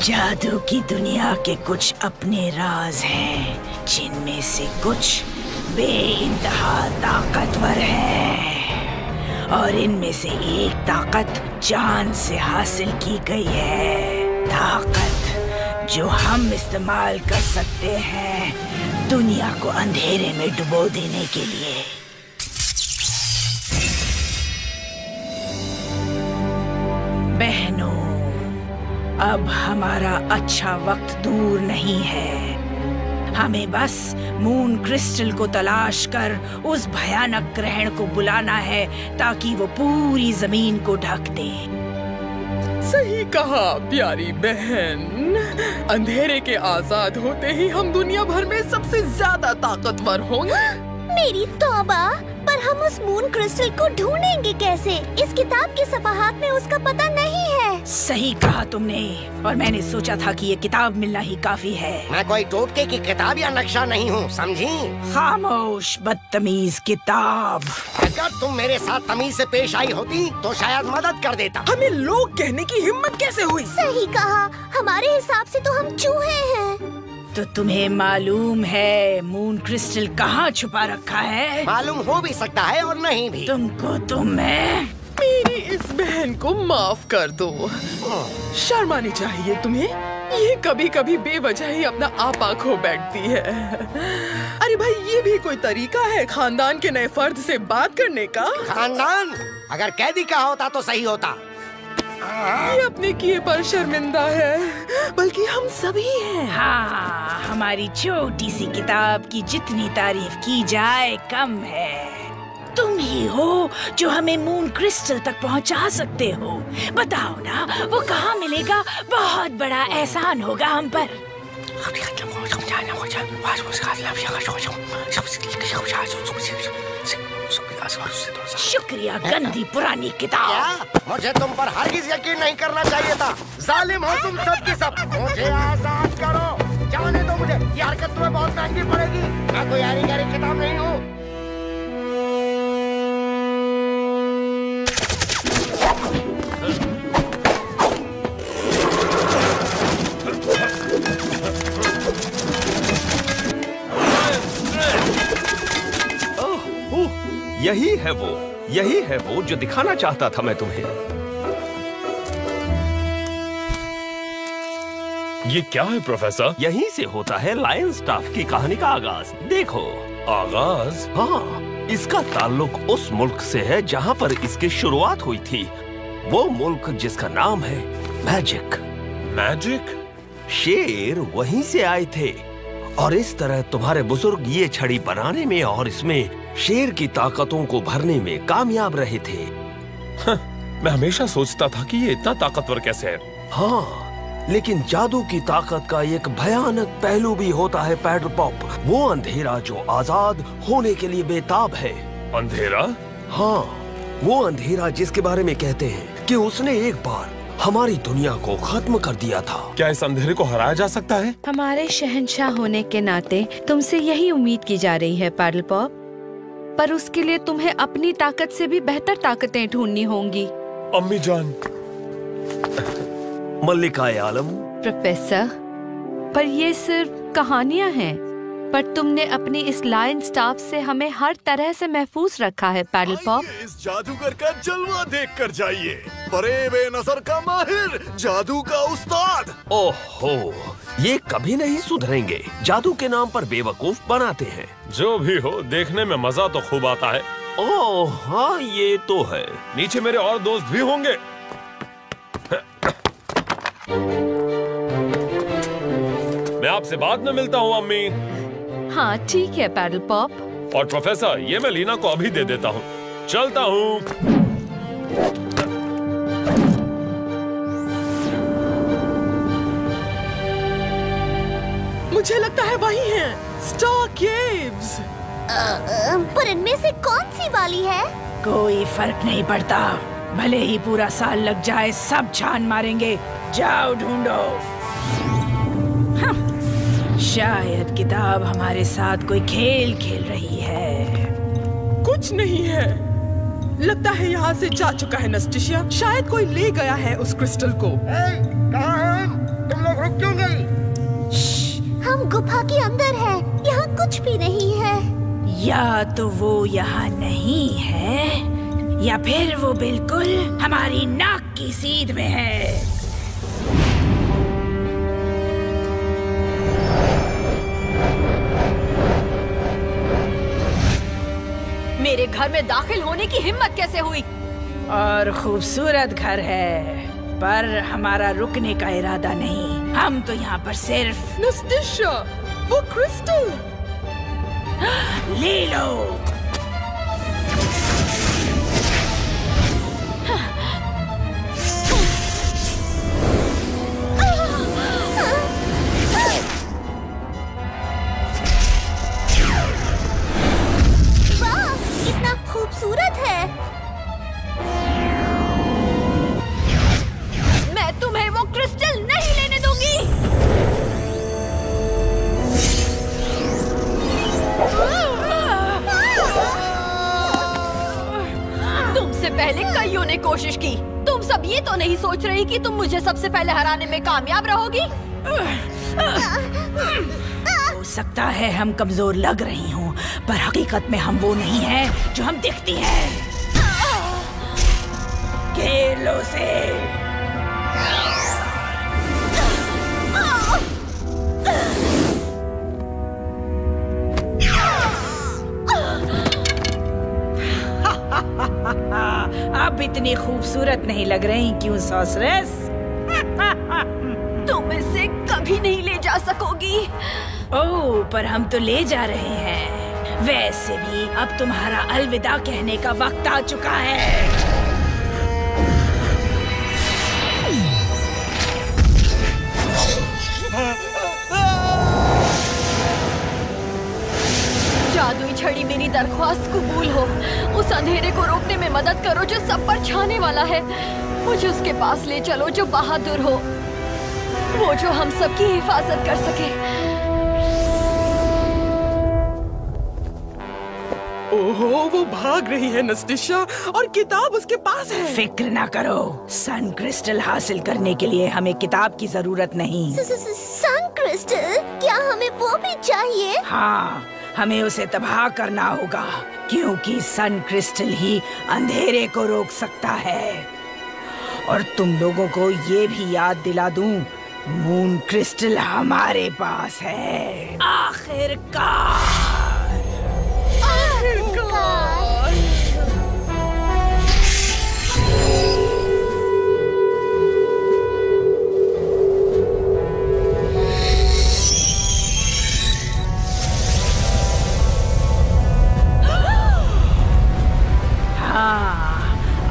जादू की दुनिया के कुछ अपने राज हैं, जिनमें से कुछ बेइंतहा ताकतवर हैं और इनमें से एक ताकत जान से हासिल की गई है। ताकत जो हम इस्तेमाल कर सकते हैं दुनिया को अंधेरे में डुबो देने के लिए। बहनों, अब हमारा अच्छा वक्त दूर नहीं है। हमें बस मून क्रिस्टल को तलाश कर उस भयानक ग्रहण को बुलाना है ताकि वो पूरी जमीन को ढक दे। सही कहा प्यारी बहन। अंधेरे के आजाद होते ही हम दुनिया भर में सबसे ज्यादा ताकतवर होंगे। मेरी तौबा, पर हम उस मून क्रिस्टल को ढूंढेंगे कैसे? इस किताब के सफाहात में उसका पता नहीं है। सही कहा तुमने, और मैंने सोचा था कि ये किताब मिलना ही काफी है। मैं कोई टोटके की किताब या नक्शा नहीं हूँ, समझी? खामोश बदतमीज किताब। अगर तुम मेरे साथ तमीज से पेश आई होती तो शायद मदद कर देता। हमें लोग कहने की हिम्मत कैसे हुई? सही कहा, हमारे हिसाब से तो हम चूहे हैं। तो तुम्हें मालूम है मून क्रिस्टल कहाँ छुपा रखा है? मालूम हो भी सकता है और नहीं भी। तुमको तो मैं मेरी इस बहन को माफ कर दो। शर्म आनी चाहिए तुम्हें। ये कभी कभी बेवजह ही अपना आपा खो बैठती है। अरे भाई, ये भी कोई तरीका है खानदान के नए फर्द से बात करने का? खानदान? अगर कैदी का होता तो सही होता। ये अपने किए पर शर्मिंदा है, बल्कि हम सभी हैं। हाँ, हमारी छोटी सी किताब की जितनी तारीफ की जाए कम है। तुम ही हो जो हमें मून क्रिस्टल तक पहुंचा सकते हो। बताओ ना, वो कहाँ मिलेगा? बहुत बड़ा एहसान होगा हम पर। शुक्रिया गंदी पुरानी किताब। क्या? मुझे तुम पर हरगिज यकीन नहीं करना चाहिए था। जालिम हो तुम सब की सब। मुझे आजाद करो। जाने दो मुझे। ये हरकत तुम्हें बहुत महंगी पड़ेगी। मैं कोई यारी गहरी किताब नहीं हूँ। यही है वो जो दिखाना चाहता था मैं तुम्हें। ये क्या है प्रोफेसर? यहीं से होता है लायन स्टाफ की कहानी का आगाज। देखो। आगाज? हाँ, इसका ताल्लुक उस मुल्क से है जहाँ पर इसकी शुरुआत हुई थी। वो मुल्क जिसका नाम है मैजिक। मैजिक? शेर वहीं से आए थे, और इस तरह तुम्हारे बुजुर्ग ये छड़ी बनाने में और इसमें शेर की ताकतों को भरने में कामयाब रहे थे। मैं हमेशा सोचता था कि ये इतना ताकतवर कैसे है। हाँ, लेकिन जादू की ताकत का एक भयानक पहलू भी होता है पैडल पॉप। वो अंधेरा जो आजाद होने के लिए बेताब है। अंधेरा? हाँ, वो अंधेरा जिसके बारे में कहते हैं कि उसने एक बार हमारी दुनिया को खत्म कर दिया था। क्या इस अंधेरे को हराया जा सकता है? हमारे शहंशाह होने के नाते तुमसे यही उम्मीद की जा रही है पैडल पॉप, पर उसके लिए तुम्हें अपनी ताकत से भी बेहतर ताकतें ढूंढनी होंगी। अम्मी जान। मल्लिकाए आलम। प्रोफेसर, पर ये सिर्फ कहानियाँ हैं, पर तुमने अपनी इस लायन स्टाफ से हमें हर तरह से महफूज रखा है पैडल पॉप। इस जादूगर का जलवा देख कर जाइए। फरेबे नजर का माहिर, जादू का उस्ताद। ओहो, ये कभी नहीं सुधरेंगे। जादू के नाम पर बेवकूफ बनाते हैं। जो भी हो, देखने में मजा तो खूब आता है। ओह हाँ, ये तो है। नीचे मेरे और दोस्त भी होंगे। मैं आपसे बाद में मिलता हूँ अम्मी। हाँ ठीक है पैडल पॉप। और प्रोफेसर, ये मैं लीना को अभी दे देता हूँ। चलता हूँ। मुझे लगता है वही है, स्टार केव्स। पर इनमें से कौन सी वाली है? कोई फर्क नहीं पड़ता, भले ही पूरा साल लग जाए, सब छान मारेंगे। जाओ ढूंढो। शायद किताब हमारे साथ कोई खेल खेल रही है। कुछ नहीं है, लगता है यहाँ से जा चुका है नस्टिशिया। शायद कोई ले गया है उस क्रिस्टल को। कहाँ हैं हम? तुम लोग रुक क्यों गई? हम गुफा के अंदर हैं। यहाँ कुछ भी नहीं है। या तो वो यहाँ नहीं है या फिर वो बिल्कुल हमारी नाक की सीध में है। मेरे घर में दाखिल होने की हिम्मत कैसे हुई? और खूबसूरत घर है, पर हमारा रुकने का इरादा नहीं। हम तो यहाँ पर सिर्फ नस्टिशा, वो क्रिस्टल ले लो। खूबसूरत है। मैं तुम्हें वो क्रिस्टल नहीं लेने दूंगी। तुमसे पहले कईयों ने कोशिश की। तुम सब ये तो नहीं सोच रही कि तुम मुझे सबसे पहले हराने में कामयाब रहोगी। हो सकता है हम कमजोर लग रही हूँ, पर हकीकत में हम वो नहीं हैं जो हम दिखती हैं। घेर लो से। अब इतनी खूबसूरत नहीं लग रही क्यों सॉसरेस? तुम इसे कभी नहीं ले जा सकोगी। ओह, पर हम तो ले जा रहे हैं। वैसे भी अब तुम्हारा अलविदा कहने का वक्त आ चुका है। जादुई छड़ी मेरी दरख्वास्त कबूल हो। उस अंधेरे को रोकने में मदद करो जो सब पर छाने वाला है। मुझे उसके पास ले चलो जो बहादुर हो, वो जो हम सबकी हिफाजत कर सके। ओहो, वो भाग रही है नस्टिशा, और किताब उसके पास है। फिक्र ना करो, सन क्रिस्टल हासिल करने के लिए हमें किताब की जरूरत नहीं। सन क्रिस्टल? क्या हमें वो भी चाहिए? हाँ, हमें उसे तबाह करना होगा, क्योंकि सन क्रिस्टल ही अंधेरे को रोक सकता है। और तुम लोगों को ये भी याद दिला दूं, मून क्रिस्टल हमारे पास है। आखिरकार।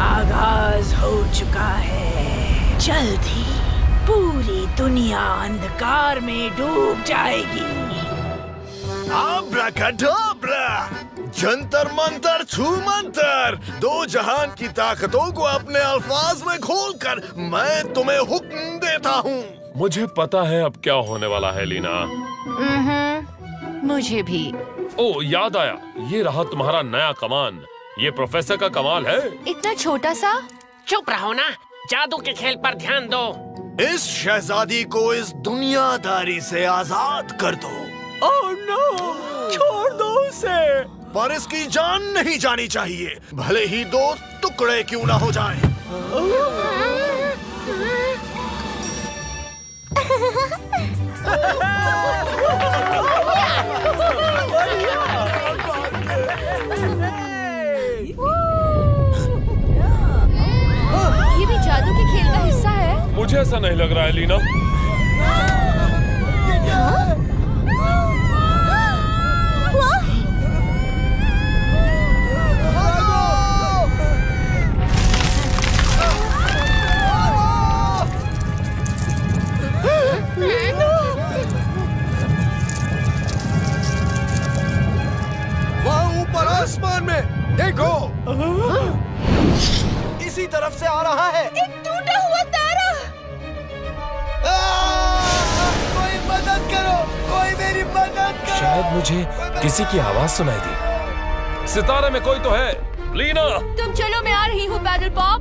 आगाज हो चुका है। जल्द ही पूरी दुनिया अंधकार में डूब जाएगी। आब्राकाडाब्रा, जंतर मंतर छू मंतर, दो जहान की ताकतों को अपने अल्फाज में खोलकर मैं तुम्हें हुक्म देता हूँ। मुझे पता है अब क्या होने वाला है लीना। मुझे भी। ओ, याद आया, ये रहा तुम्हारा नया कमान। ये प्रोफेसर का कमाल है। इतना छोटा सा। चुप रहो ना, जादू के खेल पर ध्यान दो। इस शहजादी को इस दुनियादारी से आजाद कर दो। ओह नो, छोड़ दो उसे। पर इसकी जान नहीं जानी चाहिए, भले ही दो टुकड़े क्यों ना हो जाएं। ये भी जादू के खेल का हिस्सा है। मुझे ऐसा नहीं लग रहा है लीना। वहाँ ऊपर आसमान में देखो, इसी तरफ से आ रहा है। एक टूटा हुआ तारा। कोई मदद करो, कोई मेरी मदद करो। शायद मुझे किसी की आवाज सुनाई दी। सितारे में कोई तो है। लीना, तुम चलो, मैं आ रही हूँ पैडल पॉप।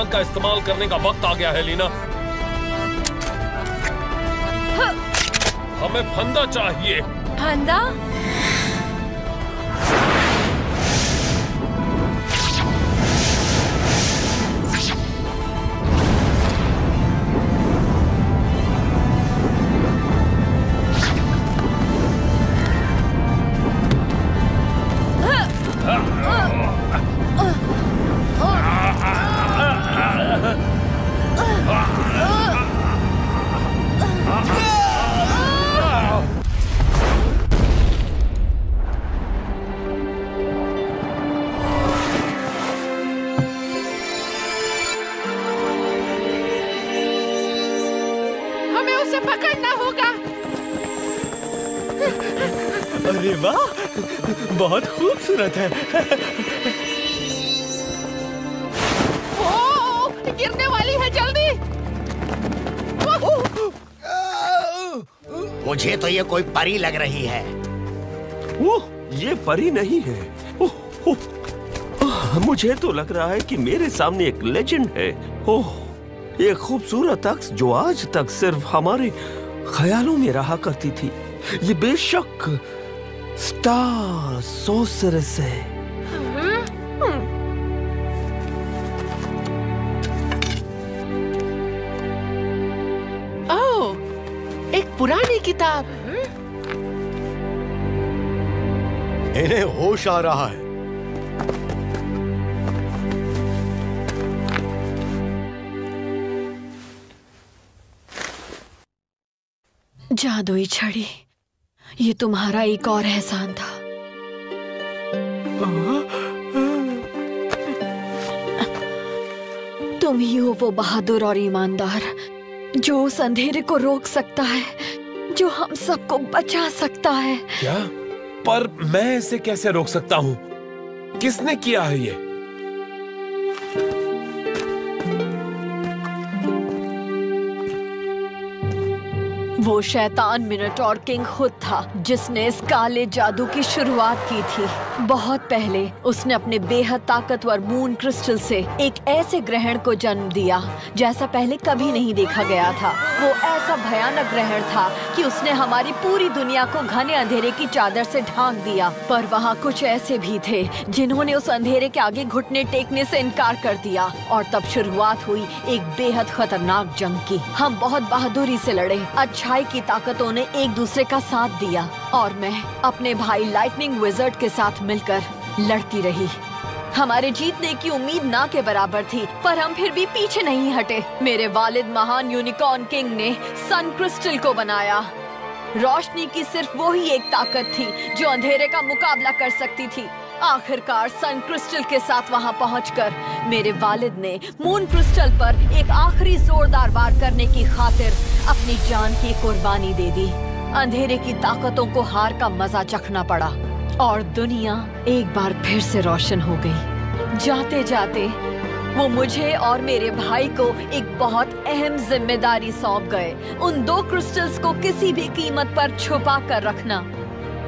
का इस्तेमाल करने का वक्त आ गया है लीना। हमें फंदा चाहिए। फंदा? अरे वाह, बहुत खूबसूरत है। ओ, गिरने वाली है, जल्दी। मुझे तो ये कोई परी लग रही है। ओह, ये परी नहीं है। मुझे तो लग रहा है कि मेरे सामने एक लेजेंड है। ओह, एक खूबसूरत अक्स जो आज तक सिर्फ हमारे ख्यालों में रहा करती थी। ये बेशक स्टार सोर्सरेस है। ओह, एक पुरानी किताब। इन्हें होश आ रहा है। जादुई छड़ी, ये तुम्हारा एक और एहसान था। तुम ही हो वो बहादुर और ईमानदार जो उस अंधेरे को रोक सकता है, जो हम सबको बचा सकता है। क्या? पर मैं इसे कैसे रोक सकता हूँ? किसने किया है ये? वो शैतान मिनोटॉर किंग खुद था जिसने इस काले जादू की शुरुआत की थी। बहुत पहले उसने अपने बेहद ताकतवर मून क्रिस्टल से एक ऐसे ग्रहण को जन्म दिया जैसा पहले कभी नहीं देखा गया था। वो ऐसा भयानक ग्रहण था कि उसने हमारी पूरी दुनिया को घने अंधेरे की चादर से ढांक दिया। पर वहाँ कुछ ऐसे भी थे जिन्होंने उस अंधेरे के आगे घुटने टेकने से इनकार कर दिया और तब शुरुआत हुई एक बेहद खतरनाक जंग की। हम बहुत बहादुरी से लड़े, अच्छाई की ताकतों ने एक दूसरे का साथ दिया और मैं अपने भाई लाइटनिंग विज़र्ड के साथ मिलकर लड़ती रही। हमारे जीतने की उम्मीद ना के बराबर थी, पर हम फिर भी पीछे नहीं हटे। मेरे वालिद महान यूनिकॉर्न किंग ने सन क्रिस्टल को बनाया। रोशनी की सिर्फ वो ही एक ताकत थी जो अंधेरे का मुकाबला कर सकती थी। आखिरकार सन क्रिस्टल के साथ वहां पहुंचकर मेरे वालिद ने मून क्रिस्टल पर एक आखिरी जोरदार वार करने की खातिर अपनी जान की कुर्बानी दे दी। अंधेरे की ताकतों को हार का मजा चखना पड़ा और दुनिया एक बार फिर से रोशन हो गई। जाते जाते वो मुझे और मेरे भाई को एक बहुत अहम जिम्मेदारी सौंप गए, उन दो क्रिस्टल्स को किसी भी कीमत पर छुपा कर रखना।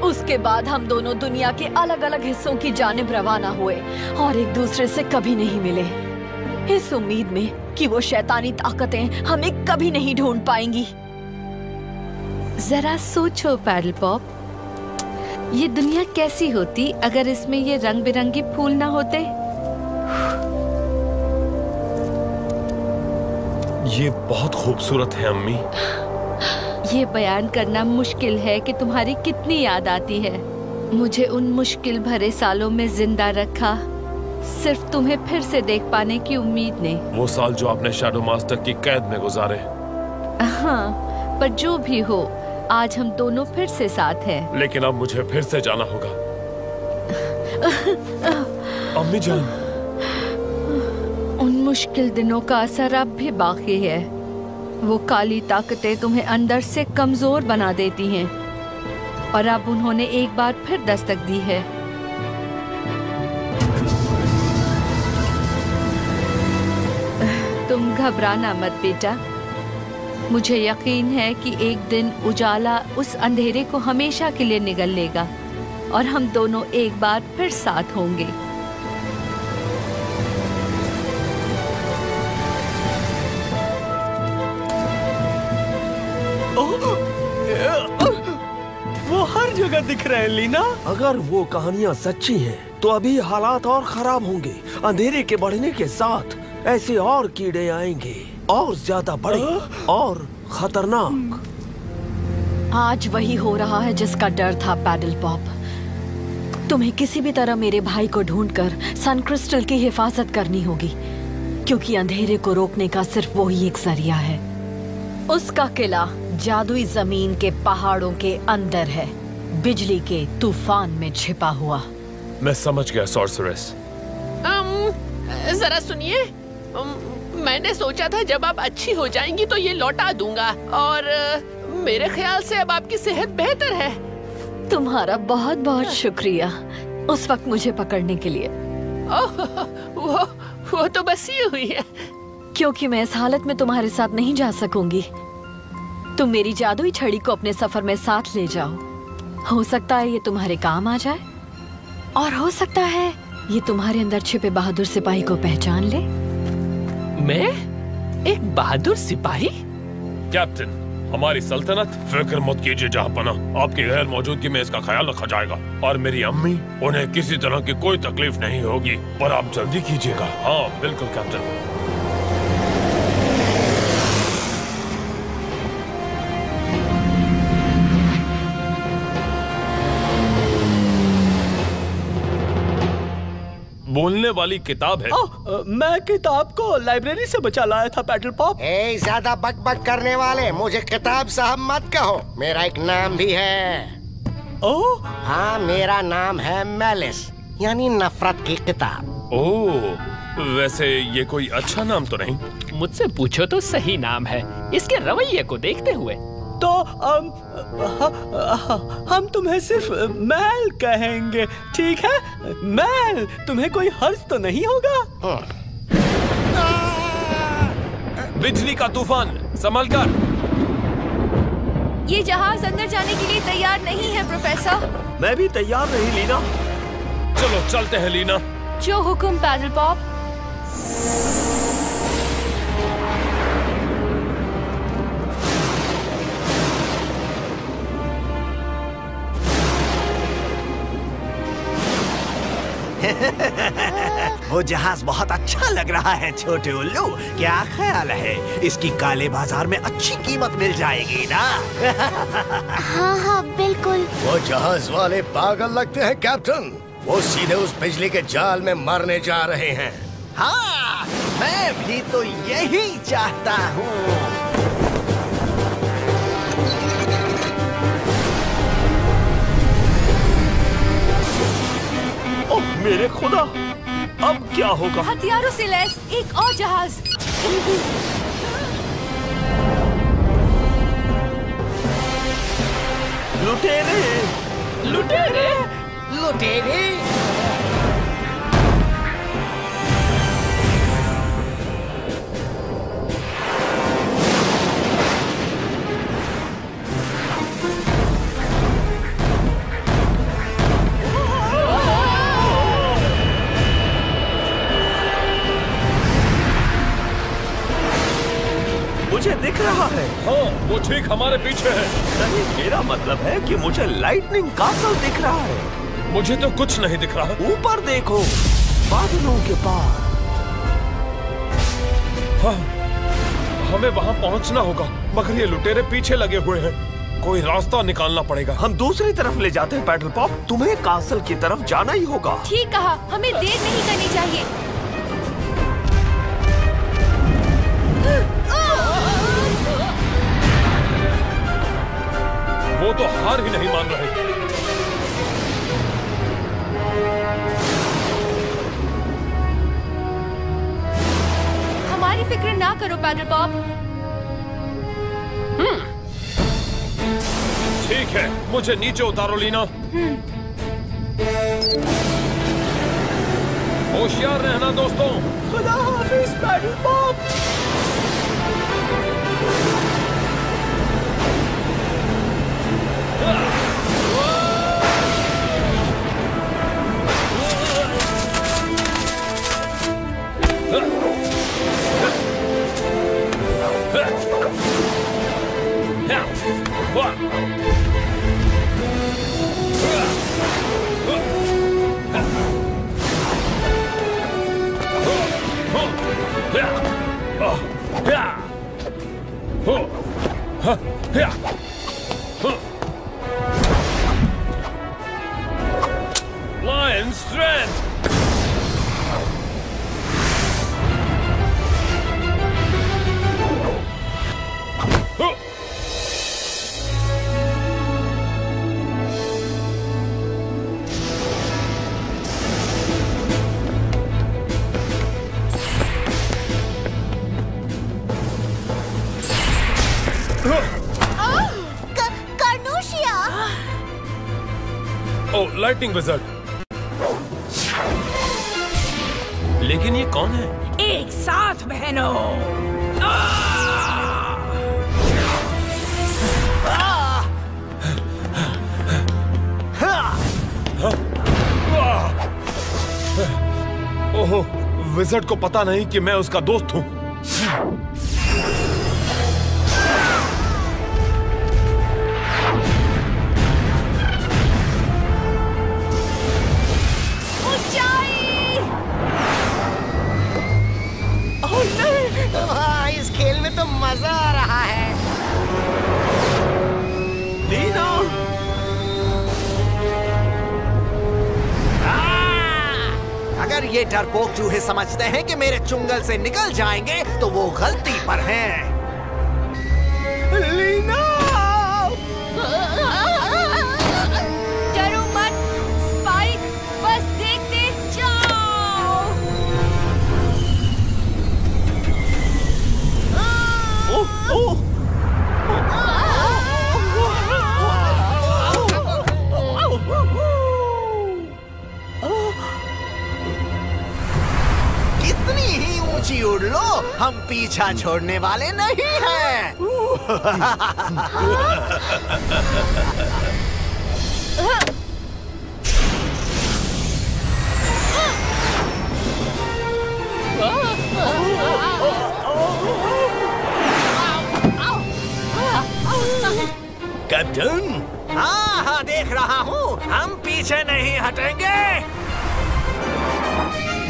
उसके बाद हम दोनों दुनिया के अलग अलग हिस्सों की जानिब रवाना हुए और एक दूसरे से कभी नहीं मिले, इस उम्मीद में कि वो शैतानी ताकतें हमें कभी नहीं ढूंढ पाएंगी। जरा सोचो पैडल पॉप, ये दुनिया कैसी होती अगर इसमें ये रंग बिरंगे फूल ना होते? ये बहुत खूबसूरत है अम्मी, ये बयान करना मुश्किल है कि तुम्हारी कितनी याद आती है। मुझे उन मुश्किल भरे सालों में जिंदा रखा सिर्फ तुम्हें फिर से देख पाने की उम्मीद ने। वो साल जो आपने शैडो मास्टर की कैद में गुजारे। हाँ, पर जो भी हो, आज हम दोनों फिर से साथ हैं। लेकिन अब मुझे फिर से जाना होगा। अम्मी जान, उन मुश्किल दिनों का असर अब भी बाकी है। वो काली ताकतें तुम्हें अंदर से कमजोर बना देती हैं, और अब उन्होंने एक बार फिर दस्तक दी है। तुम घबराना मत बेटा। मुझे यकीन है कि एक दिन उजाला उस अंधेरे को हमेशा के लिए निगल लेगा और हम दोनों एक बार फिर साथ होंगे। वो हर जगह दिख रहे हैं लीना। अगर वो कहानियाँ सच्ची हैं, तो अभी हालात और खराब होंगे। अंधेरे के बढ़ने के साथ ऐसे और कीड़े आएंगे, और ज्यादा बड़े और खतरनाक। आज वही हो रहा है जिसका डर था पैडल पॉप। तुम्हें किसी भी तरह मेरे भाई को ढूंढकर सन क्रिस्टल की हिफाजत करनी होगी, क्योंकि अंधेरे को रोकने का सिर्फ वही एक जरिया है। उसका किला जादुई जमीन के पहाड़ों के अंदर है, बिजली के तूफान में छिपा हुआ। मैं समझ गया सॉर्सरेस। जरा सुनिए, मैंने सोचा था जब आप अच्छी हो जाएंगी तो ये लौटा दूंगा, और मेरे ख्याल से अब आपकी सेहत बेहतर है। तुम्हारा बहुत बहुत शुक्रिया उस वक्त मुझे पकड़ने के लिए। वो तो बस ही हुई है, क्योंकि मैं इस हालत में तुम्हारे साथ नहीं जा सकूंगी। तुम मेरी जादुई छड़ी को अपने सफर में साथ ले जाओ। हो सकता है ये तुम्हारे काम आ जाए, और हो सकता है ये तुम्हारे अंदर छिपे बहादुर सिपाही को पहचान ले। मैं एक बहादुर सिपाही? कैप्टन, हमारी सल्तनत, फिक्र मत कीजिए जहाँपना, आपकी गैर मौजूदगी में इसका ख्याल रखा जाएगा। और मेरी अम्मी, उन्हें किसी तरह की कोई तकलीफ नहीं होगी, पर आप जल्दी कीजिएगा। हाँ बिल्कुल कैप्टन। बोलने वाली किताब है। मैं किताब को लाइब्रेरी से बचा लाया था पैडल पॉप। ज्यादा बक करने वाले, मुझे किताब साहब मत कहो। मेरा एक नाम भी है। ओह हाँ, मेरा नाम है मेलिस, यानी नफरत की किताब। ओह, वैसे ये कोई अच्छा नाम तो नहीं? मुझसे पूछो तो सही नाम है, इसके रवैये को देखते हुए। तो हम तुम्हें सिर्फ मैल कहेंगे, ठीक है? मैल, तुम्हें कोई हर्ज तो नहीं होगा? बिजली का तूफान, संभल कर। ये जहाज अंदर जाने के लिए तैयार नहीं है प्रोफेसर। मैं भी तैयार नहीं लीना। चलो चलते हैं लीना। जो हुक्म पैडल पॉप। वो जहाज बहुत अच्छा लग रहा है छोटे उल्लू। क्या ख्याल है, इसकी काले बाजार में अच्छी कीमत मिल जाएगी ना? हाँ हाँ बिल्कुल। वो जहाज वाले पागल लगते हैं कैप्टन। वो सीधे उस बिजली के जाल में मरने जा रहे हैं। हाँ, मैं भी तो यही चाहता हूँ। मेरे खुदा, अब क्या होगा? हथियारों से लैस एक और जहाज। लुटेरे, लुटेरे, लुटेरे। मुझे दिख रहा है। हाँ, वो ठीक हमारे पीछे है। नहीं, मेरा मतलब है कि मुझे लाइटनिंग कासल दिख रहा है। मुझे तो कुछ नहीं दिख रहा। ऊपर देखो, बादलों के पार। हाँ, हमें वहाँ पहुँचना होगा, मगर ये लुटेरे पीछे लगे हुए हैं। कोई रास्ता निकालना पड़ेगा। हम दूसरी तरफ ले जाते हैं पैडल पॉप, तुम्हें कासल की तरफ जाना ही होगा। ठीक कहा, हमें देर नहीं करनी चाहिए। वो तो हार ही नहीं मान रहे। हमारी फिक्र ना करो पैडल पॉप। ठीक है, मुझे नीचे उतारो लीना। होशियार रहना दोस्तों। खुदा हाफिज Paddle Pop. Lion strength. Oh, lightning wizard. लेकिन ये कौन है? एक साथ बहनों। ओहो, विज़र्ड को पता नहीं कि मैं उसका दोस्त हूँ। इस खेल में तो मजा आ रहा है। लीना! अगर ये डरपोक चूहे समझते हैं कि मेरे चुंगल से निकल जाएंगे तो वो गलती पर हैं। लीना! डरो मत स्पाइक, बस देखते जाओ। कितनी ही ऊंची उड़ लो, हम पीछा छोड़ने वाले नहीं हैं। कैप्टन? हाँ हाँ, देख रहा हूँ, हम पीछे नहीं हटेंगे।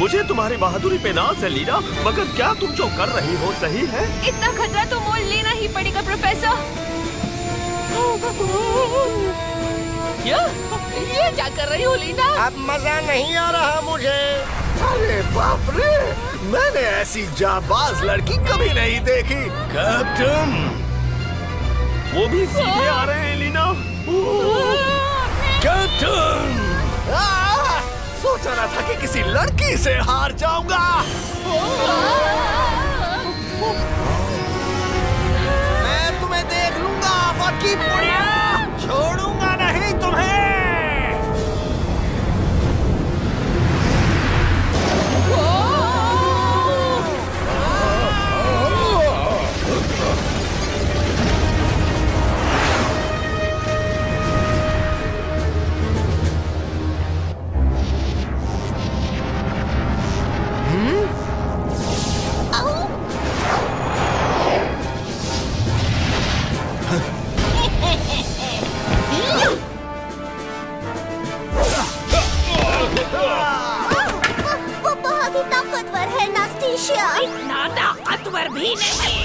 मुझे तुम्हारी बहादुरी पे नाज है लीना, मगर क्या तुम जो कर रही हो सही है? इतना खतरा तो मोल लेना ही पड़ेगा प्रोफेसर। ये क्या कर रही हो लीना? अब मजा नहीं आ रहा मुझे। अरे बाप रे, मैंने ऐसी जाबाज लड़की कभी नहीं देखी। कैप्टन! वो भी सीधे आ रहे हैं लीना। कैप्टन! सोचा ना था कि किसी लड़की से हार जाऊंगा। मैं तुम्हें देख लूंगा, फटकी पुड़िया, छोड़ूंगा नहीं तुम्हें। वो बहुत ही ताकतवर है नास्टेशिया। इतना ताकतवर ताकतवर भी नहीं।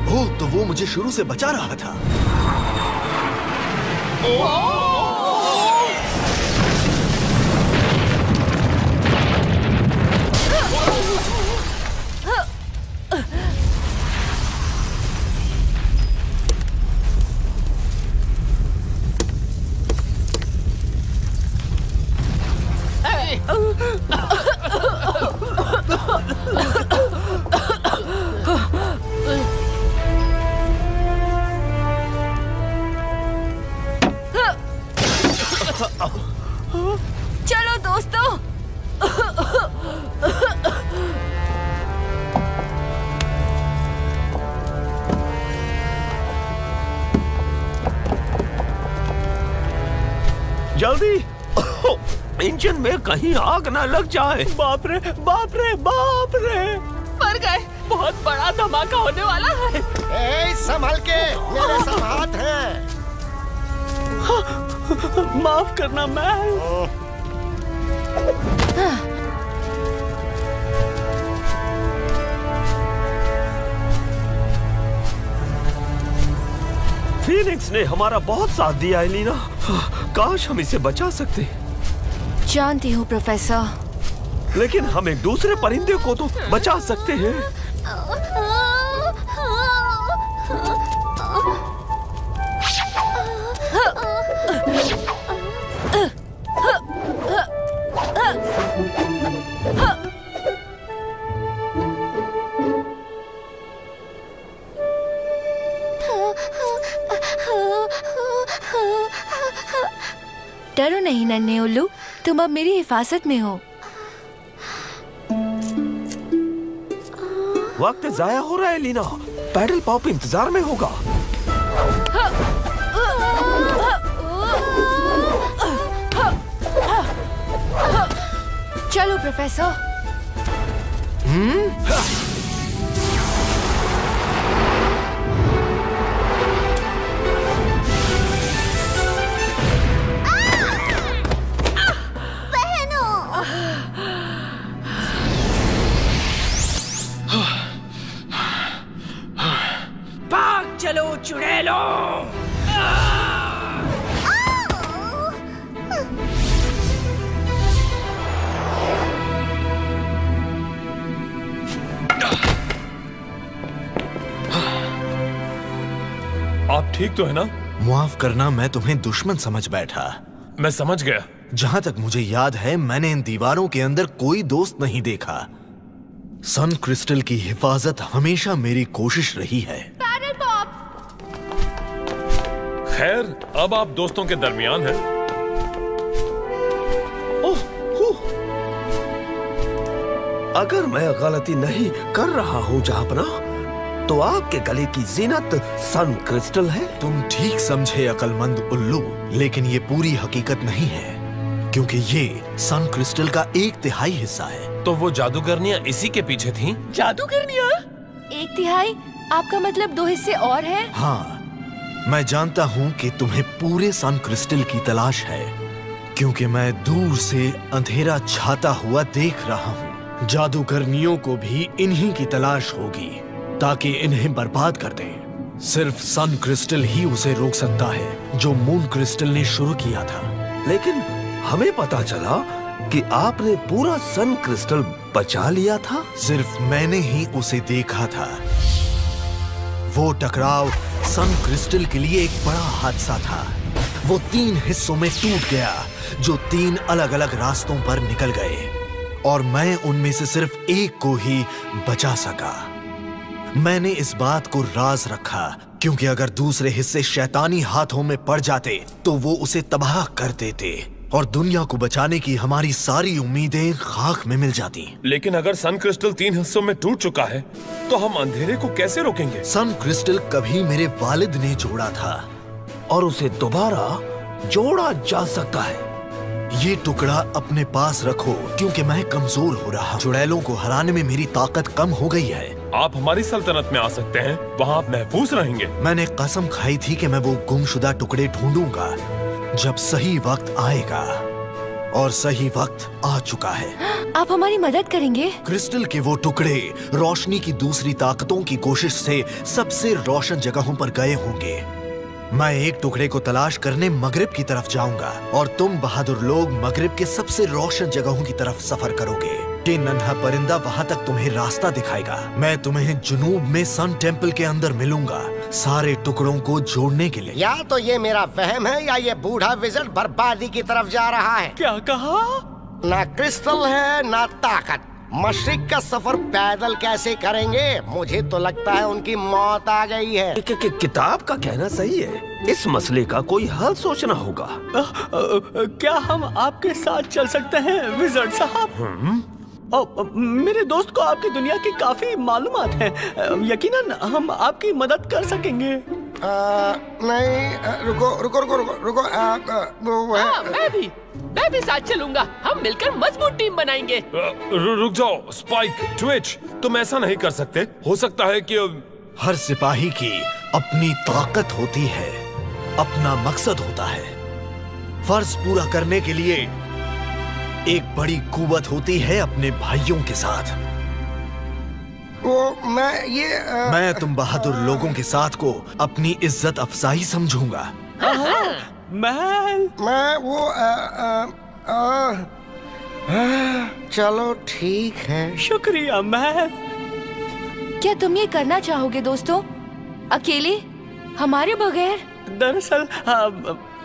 ओह, तो वो मुझे शुरू से बचा रहा था। चलो दोस्तों। जल्दी, इंजन में कहीं आग ना लग जाए। बाप रे बाप रे बाप रे, मर गए। बहुत बड़ा धमाका होने वाला है। संभल के, मेरे सब हाथ हैं। माफ करना मैल। फीनिक्स ने हमारा बहुत साथ दिया एलिना। काश हम इसे बचा सकते। जानती हूँ प्रोफेसर, लेकिन हम एक दूसरे परिंदे को तो बचा सकते हैं। डरो नहीं नन्हे उल्लू, तुम अब मेरी हिफाजत में हो। वक्त जाया हो रहा है एलिना। पैडल पॉप इंतजार में होगा। चलो प्रोफेसर। भाग चलो चुड़ैलो। आप ठीक तो है ना? माफ करना, मैं तुम्हें दुश्मन समझ बैठा। मैं समझ गया। जहां तक मुझे याद है, मैंने इन दीवारों के अंदर कोई दोस्त नहीं देखा। सन क्रिस्टल की हिफाजत हमेशा मेरी कोशिश रही है। खैर, अब आप दोस्तों के दरमियान हैं। अगर मैं गलती नहीं कर रहा हूँ जहापना, तो आपके गले की जीनत सन क्रिस्टल है। तुम ठीक समझे अकलमंद उल्लू, लेकिन ये पूरी हकीकत नहीं है, क्योंकि ये सन क्रिस्टल का 1/3 हिस्सा है। तो वो जादूगरनियां इसी के पीछे थीं? जादूगरनियां? 1/3? आपका मतलब 2 हिस्से और हैं? हाँ, मैं जानता हूँ कि तुम्हें पूरे सन क्रिस्टल की तलाश है, क्योंकि मैं दूर से अंधेरा छाता हुआ देख रहा हूँ। जादूगरनियों को भी इन्हीं की तलाश होगी, ताकि इन्हें बर्बाद कर दें। सिर्फ सन क्रिस्टल ही उसे रोक सकता है, जो मून क्रिस्टल ने शुरू किया था। लेकिन हमें पता चला कि आपने पूरा सन क्रिस्टल बचा लिया था। सिर्फ मैंने ही उसे देखा था। वो टकराव सन क्रिस्टल के लिए एक बड़ा हादसा था। वो 3 हिस्सों में टूट गया, जो 3 अलग-अलग रास्तों पर निकल गए, और मैं उनमें से सिर्फ एक को ही बचा सका। मैंने इस बात को राज रखा, क्योंकि अगर दूसरे हिस्से शैतानी हाथों में पड़ जाते तो वो उसे तबाह कर देते और दुनिया को बचाने की हमारी सारी उम्मीदें खाक में मिल जाती। लेकिन अगर सन क्रिस्टल 3 हिस्सों में टूट चुका है, तो हम अंधेरे को कैसे रोकेंगे? सन क्रिस्टल कभी मेरे वालिद ने जोड़ा था, और उसे दोबारा जोड़ा जा सकता है। ये टुकड़ा अपने पास रखो क्योंकि मैं कमजोर हो रहा हूँ। चुड़ैलों को हराने में मेरी ताकत कम हो गई है। आप हमारी सल्तनत में आ सकते हैं, वहाँ आप महफूज रहेंगे। मैंने कसम खाई थी कि मैं वो गुमशुदा टुकड़े ढूंढूंगा जब सही वक्त आएगा, और सही वक्त आ चुका है। आप हमारी मदद करेंगे? क्रिस्टल के वो टुकड़े रोशनी की दूसरी ताकतों की कोशिश से सबसे रोशन जगहों पर गए होंगे। मैं एक टुकड़े को तलाश करने मगरिब की तरफ जाऊंगा और तुम बहादुर लोग मगरिब के सबसे रोशन जगहों की तरफ सफर करोगे। ये नन्हा परिंदा वहां तक तुम्हें रास्ता दिखाएगा। मैं तुम्हें जुनूब में सन टेम्पल के अंदर मिलूंगा, सारे टुकड़ों को जोड़ने के लिए। या तो ये मेरा वहम है या ये बूढ़ा विज़र्ड बर्बादी की तरफ जा रहा है। क्या कहा? ना क्रिस्टल है ना ताकत। मशरिक का सफर पैदल कैसे करेंगे? मुझे तो लगता है उनकी मौत आ गई है। किताब का कहना सही है। इस मसले का कोई हल सोचना होगा। क्या हम आपके साथ चल सकते हैं विज़र्ड साहब? मेरे दोस्त को आपकी दुनिया की काफी मालूमात है। यकीनन हम आपकी मदद कर सकेंगे। नहीं, रुको। मैं भी साथ चलूंगा। हम मिलकर मजबूत टीम बनाएंगे। रुक जाओ स्पाइक, ट्विच, तुम ऐसा नहीं कर सकते। हो सकता है कि हर सिपाही की अपनी ताकत होती है, अपना मकसद होता है। फर्ज पूरा करने के लिए एक बड़ी कुव्वत होती है अपने भाइयों के साथ। मैं तुम बहादुर लोगों के साथ को अपनी इज्जत अफजाई समझूंगा। चलो ठीक है। शुक्रिया महल। क्या तुम ये करना चाहोगे दोस्तों, अकेले, हमारे बगैर? दरअसल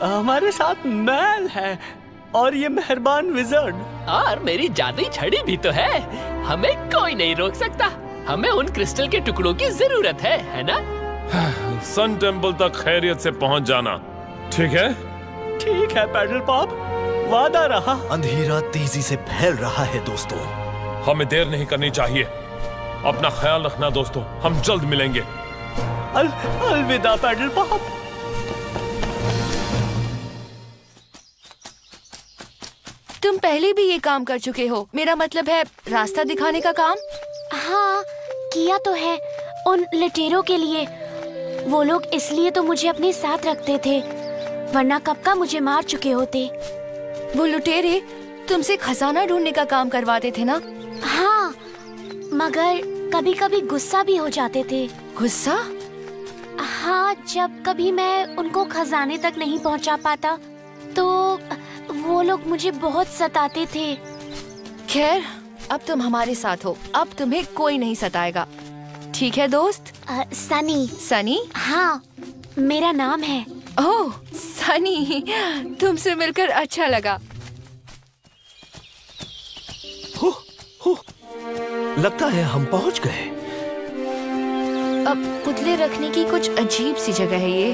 हमारे साथ महल है और ये मेहरबान विज़र्ड, और मेरी जादुई छड़ी भी तो है। हमें कोई नहीं रोक सकता। हमें उन क्रिस्टल के टुकड़ों की जरूरत है ना? सन टेम्पल तक खैरियत से पहुंच जाना, ठीक है? ठीक है पैडल पॉप, वादा रहा। अंधेरा तेजी से फैल रहा है दोस्तों। हमें देर नहीं करनी चाहिए। अपना ख्याल रखना दोस्तों, हम जल्द मिलेंगे। अलविदा पैडल पॉप। तुम पहले भी ये काम कर चुके हो, मेरा मतलब है रास्ता दिखाने का काम। हाँ, किया तो है उन लुटेरों के लिए। वो लोग इसलिए तो मुझे अपने साथ रखते थे, वरना कब का मुझे मार चुके होते। वो लुटेरे तुमसे खजाना ढूंढने का काम करवाते थे ना? हाँ, मगर कभी कभी गुस्सा भी हो जाते थे। गुस्सा? हाँ, जब कभी मैं उनको खजाने तक नहीं पहुंचा पाता तो वो लोग मुझे बहुत सताते थे। खैर, अब तुम हमारे साथ हो, अब तुम्हें कोई नहीं सताएगा। ठीक है दोस्त? सनी। सनी? हाँ, मेरा नाम है। ओह सनी, तुमसे मिलकर अच्छा लगा। लगता है हम पहुंच गए। अब पुतले रखने की कुछ अजीब सी जगह है ये।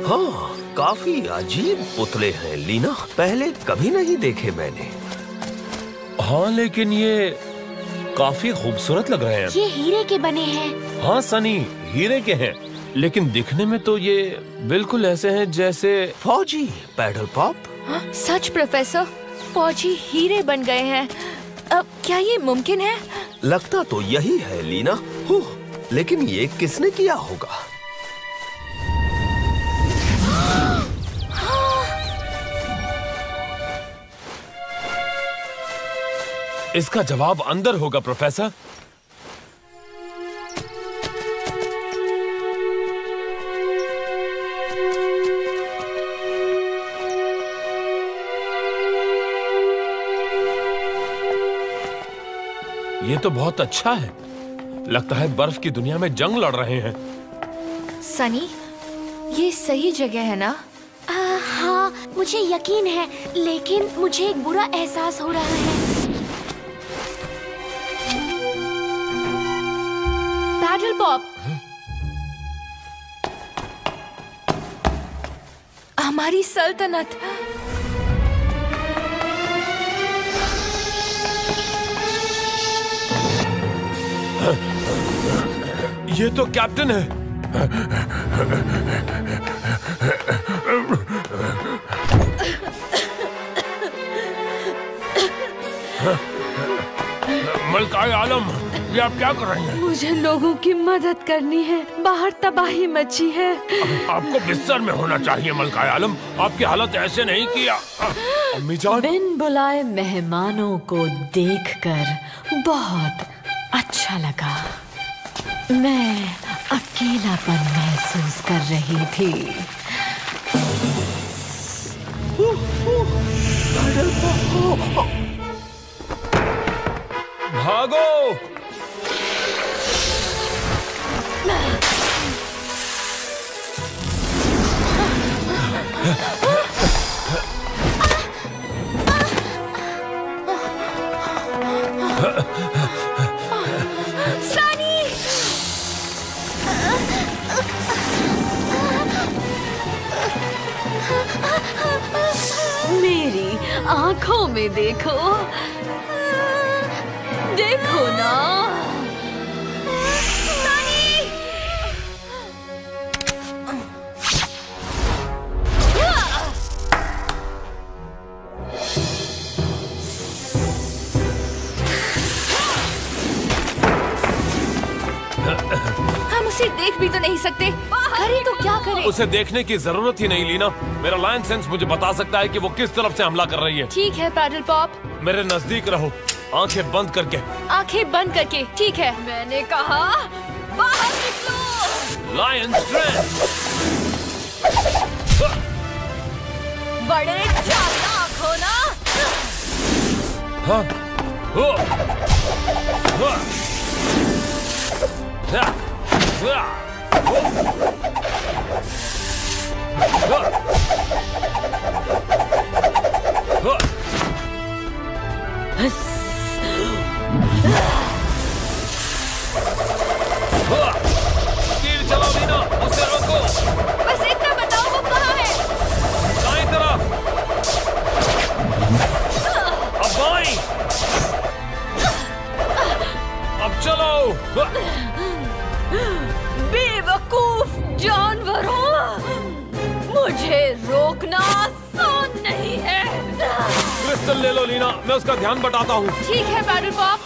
हाँ, काफी अजीब पुतले हैं लीना, पहले कभी नहीं देखे मैंने। हाँ, लेकिन ये काफी खूबसूरत लग रहे हैं। ये हीरे के बने हैं। हाँ सनी, हीरे के हैं, लेकिन दिखने में तो ये बिल्कुल ऐसे हैं जैसे फौजी पैडल पॉप। हाँ, सच प्रोफेसर, फौजी हीरे बन गए हैं। अब क्या ये मुमकिन है? लगता तो यही है लीना। लेकिन ये किसने किया होगा? इसका जवाब अंदर होगा प्रोफेसर। ये तो बहुत अच्छा है। लगता है बर्फ की दुनिया में जंग लड़ रहे हैं। सनी, ये सही जगह है ना? हाँ, मुझे यकीन है, लेकिन मुझे एक बुरा एहसास हो रहा है। पैडल पॉप, हमारी सल्तनत। ये तो कैप्टन है। मलकाए आलम, ये आप क्या कर रही हैं? मुझे लोगों की मदद करनी है, बाहर तबाही मची है। आपको बिस्तर में होना चाहिए मलकाए आलम, आपकी हालत ऐसे नहीं कि अम्मी जान। बिन बुलाए मेहमानों को देखकर बहुत अच्छा लगा। मैं अकेलापन महसूस कर रही थी। भागो! सानी! मेरी आंखों में देखो, देखो ना। हम उसे देख भी तो नहीं सकते। अरे तो क्या करें? उसे देखने की जरूरत ही नहीं लीना। मेरा लायन सेंस मुझे बता सकता है कि वो किस तरफ से हमला कर रही है। ठीक है पैडल पॉप, मेरे नजदीक रहो, आंखें बंद करके। आंखें बंद करके, ठीक है। मैंने कहा बाहर निकलो। Lion strength. बड़े चालाक हो ना। हाँ। तीर चलाओ लीना, उसे रोको। बस इतना बताओ वो कहाँ है? दाईं तरफ। अब बाईं। अब चलो। बेवकूफ जानवरों, मुझे रोकना आसान नहीं है। क्रिस्टल ले लो लीना, मैं उसका ध्यान बटाता हूँ। ठीक है पैडल पॉप।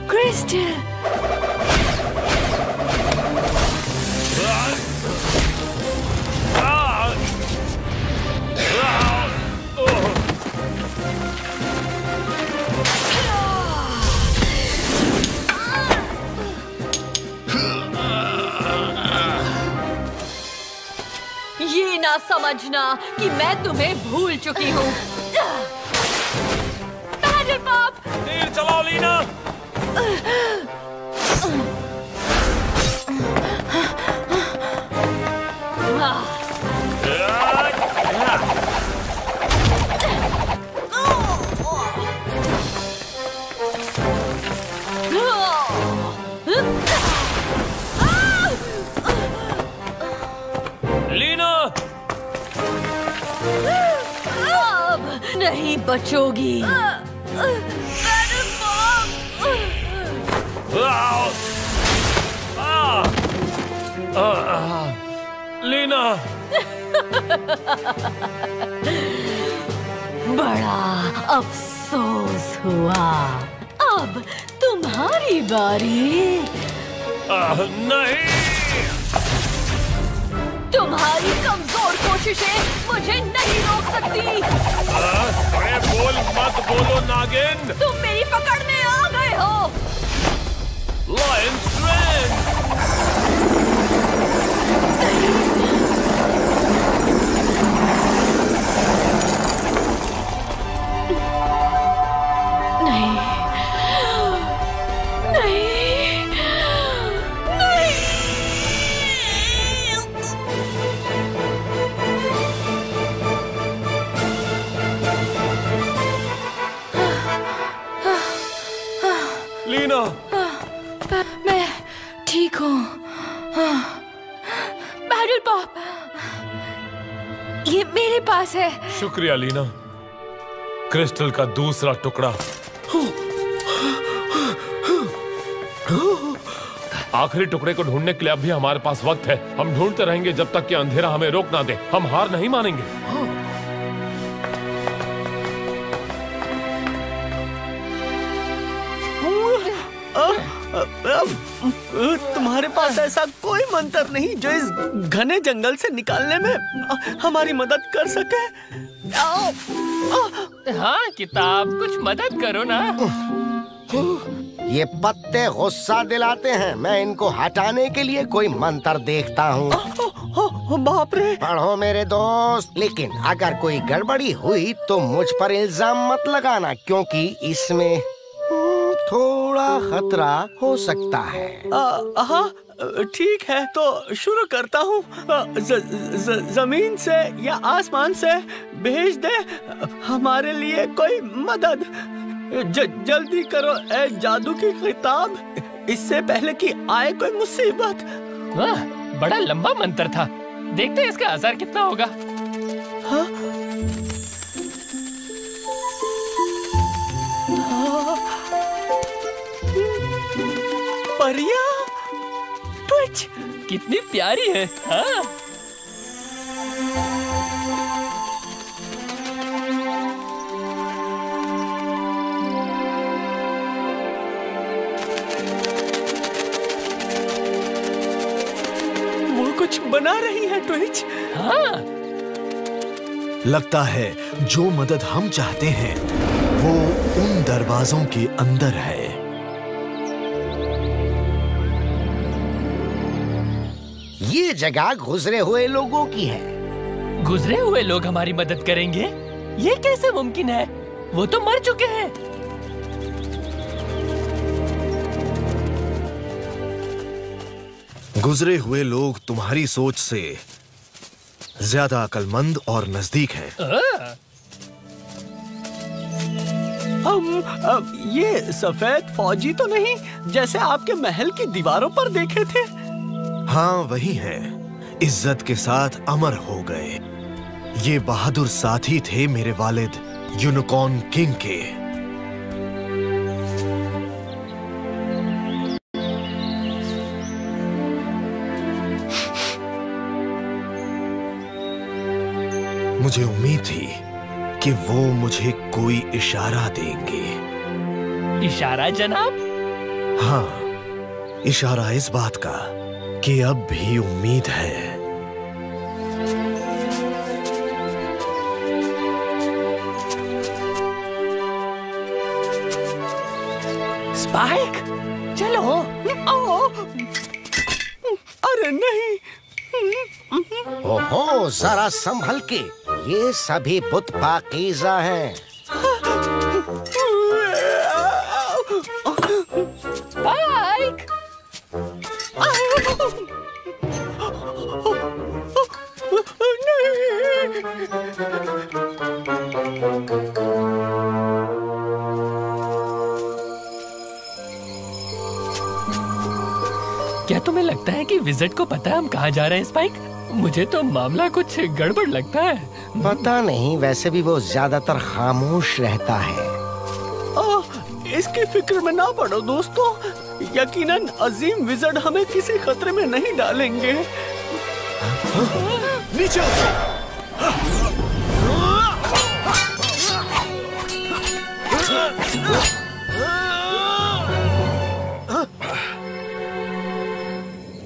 क्रिस्टल, ये ना समझना कि मैं तुम्हें भूल चुकी हूँ। पैडल पॉप, तीर चलाओ लीना। लीना, अब नहीं बचोगी। लीना। बड़ा अफसोस हुआ। अब तुम्हारी बारी। नहीं, तुम्हारी कमजोर कोशिशें मुझे नहीं रोक सकती। बड़े बोल मत बोलो नागिन। तुम मेरी पकड़ में आ गए हो। Lion strength. लीना। मैं ठीक हूँ। बैटल पॉप, ये मेरे पास है। शुक्रिया लीना। क्रिस्टल का दूसरा टुकड़ा। आखिरी टुकड़े को ढूंढने के लिए अब भी हमारे पास वक्त है। हम ढूंढते रहेंगे जब तक कि अंधेरा हमें रोक ना दे। हम हार नहीं मानेंगे। तुम्हारे पास ऐसा कोई मंत्र नहीं जो इस घने जंगल से निकालने में हमारी मदद कर सके? हाँ किताब, कुछ मदद करो ना। ये पत्ते गुस्सा दिलाते हैं। मैं इनको हटाने के लिए कोई मंत्र देखता हूँ। बाप रे। पढ़ो मेरे दोस्त, लेकिन अगर कोई गड़बड़ी हुई तो मुझ पर इल्जाम मत लगाना, क्योंकि इसमें थोड़ा खतरा हो सकता है। हाँ ठीक है, तो शुरू करता हूँ। जमीन से या आसमान से भेज दे हमारे लिए कोई मदद। जल्दी करो ए जादू की किताब, इससे पहले कि आए कोई मुसीबत। वाह, बड़ा लंबा मंत्र था। देखते हैं इसका असर कितना होगा। हाँ? परिया ट्विच कितनी प्यारी है। हाँ? वो कुछ बना रही है ट्विच। हाँ? लगता है जो मदद हम चाहते हैं वो उन दरवाजों के अंदर है। ये जगह गुजरे हुए लोगों की है। गुजरे हुए लोग हमारी मदद करेंगे? ये कैसे मुमकिन है? वो तो मर चुके हैं। गुजरे हुए लोग तुम्हारी सोच से ज्यादा अक्लमंद और नजदीक हैं। ये सफेद फौजी तो नहीं जैसे आपके महल की दीवारों पर देखे थे? हाँ वही है, इज्जत के साथ अमर हो गए। ये बहादुर साथी थे मेरे वालिद यूनिकॉर्न किंग के। मुझे उम्मीद थी कि वो मुझे कोई इशारा देंगे। इशारा जनाब? हाँ, इशारा इस बात का कि अब भी उम्मीद है। स्पाइक, चलो। अरे नहीं। ओहो, जरा संभल के। ये सभी बुत पाकीज़ा हैं। स्पाइक! क्या तुम्हें लगता है कि विजिट को पता है हम कहाँ जा रहे हैं स्पाइक? मुझे तो मामला कुछ गड़बड़ लगता है। पता नहीं, वैसे भी वो ज्यादातर खामोश रहता है। इसकी फिक्र में ना पड़ो दोस्तों, यकीनन अजीम विज़र्ड हमें किसी खतरे में नहीं डालेंगे। नीचे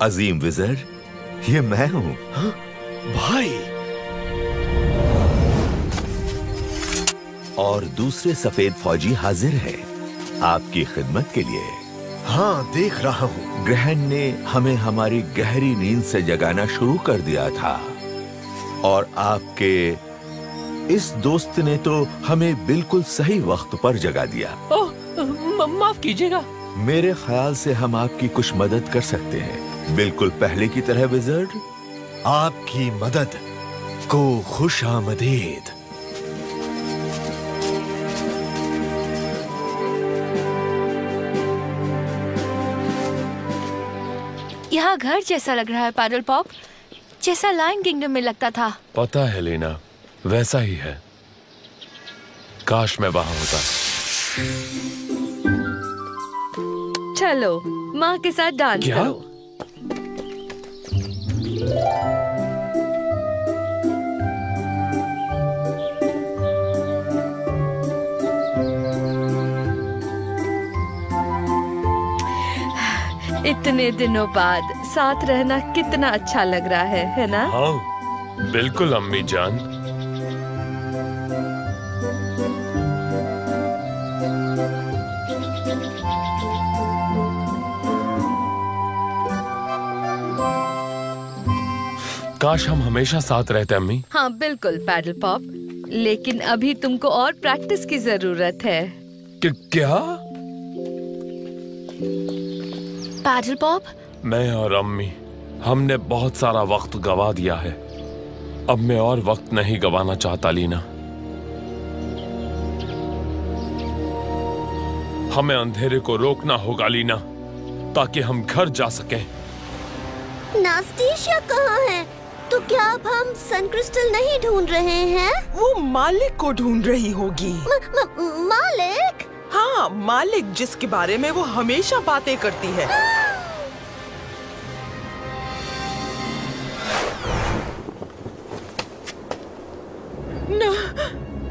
अजीम विज़र्ड, ये मैं हूँ। भाई। और दूसरे सफेद फौजी हाजिर हैं आपकी खिदमत के लिए। हाँ, देख रहा हूँ। ग्रहण ने हमें हमारी गहरी नींद से जगाना शुरू कर दिया था और आपके इस दोस्त ने तो हमें बिल्कुल सही वक्त पर जगा दिया। माफ कीजिएगा। मेरे ख्याल से हम आपकी कुछ मदद कर सकते हैं, बिल्कुल पहले की तरह विज़र्ड। आपकी मदद को खुश आमदीद। यहाँ घर जैसा लग रहा है पैडल पॉप, जैसा लायन किंगडम में लगता था। पता है लीना, वैसा ही है। काश मैं वहां होता। चलो माँ के साथ डांस करो। इतने दिनों बाद साथ रहना कितना अच्छा लग रहा है ना? हाँ बिल्कुल अम्मी जान। काश हम हमेशा साथ रहते अम्मी। हाँ बिल्कुल पैडल पॉप, लेकिन अभी तुमको और प्रैक्टिस की जरूरत है। क्या? पैडल पॉप, मैं और अम्मी हमने बहुत सारा वक्त गवा दिया है। अब मैं और वक्त नहीं गवाना चाहता लीना। हमें अंधेरे को रोकना होगा लीना, ताकि हम घर जा सकें। नास्टेशिया कहाँ है? तो क्या अब हम सन क्रिस्टल नहीं ढूंढ रहे हैं? वो मालिक को ढूंढ रही होगी। मालिक? हाँ, मालिक, जिसके बारे में वो हमेशा बातें करती है।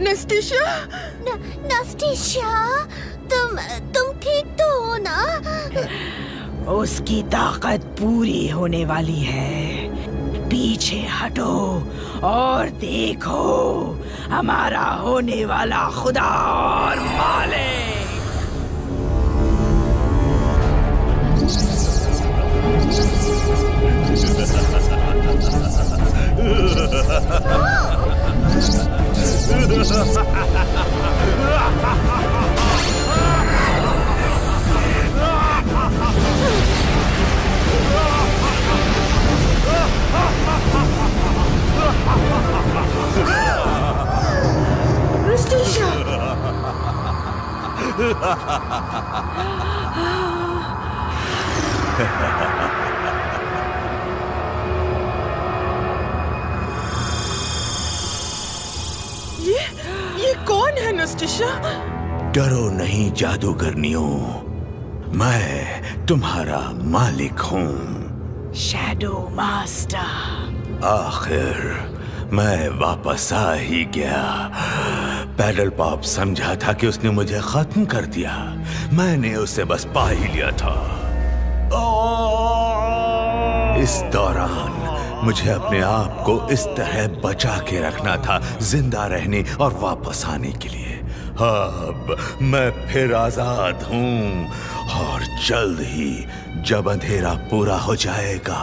नास्टेशिया? नास्टेशिया, तुम ठीक तो हो ना? उसकी ताकत पूरी होने वाली है। पीछे हटो और देखो हमारा होने वाला खुदा और मालिक। ये कौन है नास्टेशिया? डरो नहीं जादूगरनियों, मैं तुम्हारा मालिक हूँ। Shadow master. आखिर मैं वापस आ ही गया। पैडल पॉप समझा था कि उसने मुझे खत्म कर दिया, मैंने उसे बस पा ही लिया था। इस दौरान मुझे अपने आप को इस तरह बचा के रखना था, जिंदा रहने और वापस आने के लिए। अब मैं फिर आजाद हूँ और जल्द ही जब अंधेरा पूरा हो जाएगा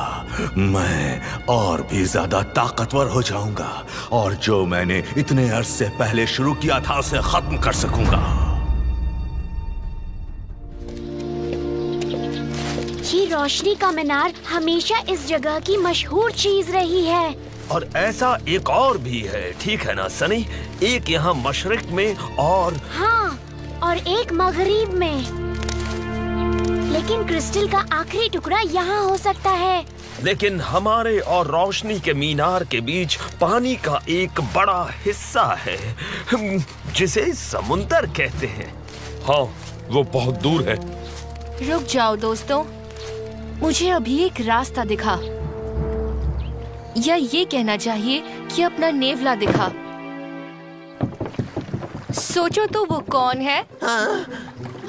मैं और भी ज्यादा ताकतवर हो जाऊंगा और जो मैंने इतने अरसे पहले शुरू किया था उसे खत्म कर सकूंगा। ये रोशनी का मीनार हमेशा इस जगह की मशहूर चीज रही है। और ऐसा एक और भी है, ठीक है ना सनी? एक यहाँ मशरिक में और हाँ, और एक मगरिब में। लेकिन क्रिस्टल का आखिरी टुकड़ा यहाँ हो सकता है। लेकिन हमारे और रोशनी के मीनार के बीच पानी का एक बड़ा हिस्सा है जिसे समुंदर कहते हैं। हाँ, वो बहुत दूर है। रुक जाओ दोस्तों, मुझे अभी एक रास्ता दिखा, या ये कहना चाहिए कि अपना नेवला दिखा। सोचो तो वो कौन है? हाँ?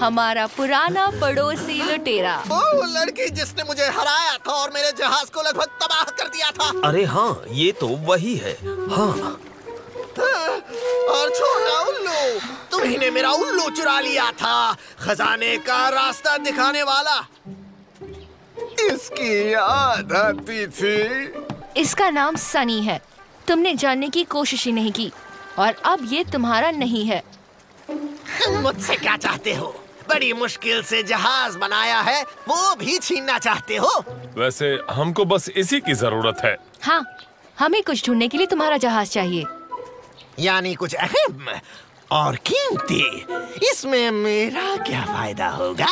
हमारा पुराना पड़ोसी लुटेरा। वो लड़की जिसने मुझे हराया था और मेरे जहाज को लगभग तबाह कर दिया था। अरे हाँ, ये तो वही है। हाँ। और छोटा उल्लू, तुम्ही ने मेरा उल्लू चुरा लिया था, खजाने का रास्ता दिखाने वाला। इसकी याद आती थी। इसका नाम सनी है। तुमने जानने की कोशिश ही नहीं की और अब ये तुम्हारा नहीं है। मुझसे क्या चाहते हो? बड़ी मुश्किल से जहाज बनाया है, वो भी छीनना चाहते हो? वैसे हमको बस इसी की जरूरत है। हाँ, हमें कुछ ढूंढने के लिए तुम्हारा जहाज चाहिए। यानी कुछ अहम और कीमती। इसमें मेरा क्या फायदा होगा?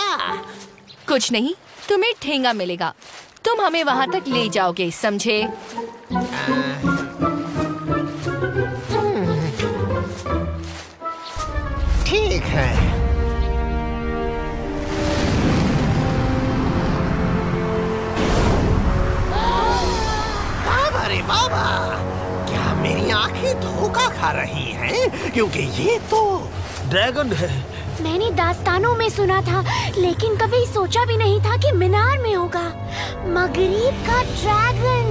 कुछ नहीं, तुम्हें ठेंगा मिलेगा। तुम हमें वहाँ तक ले जाओगे, समझे? ठीक है। बाबा रे बाबा, क्या मेरी आंखें धोखा खा रही हैं? क्योंकि ये तो ड्रैगन है। मैंने दास्तानों में सुना था, लेकिन कभी सोचा भी नहीं था कि मीनार में होगा। मगरिब का ड्रैगन।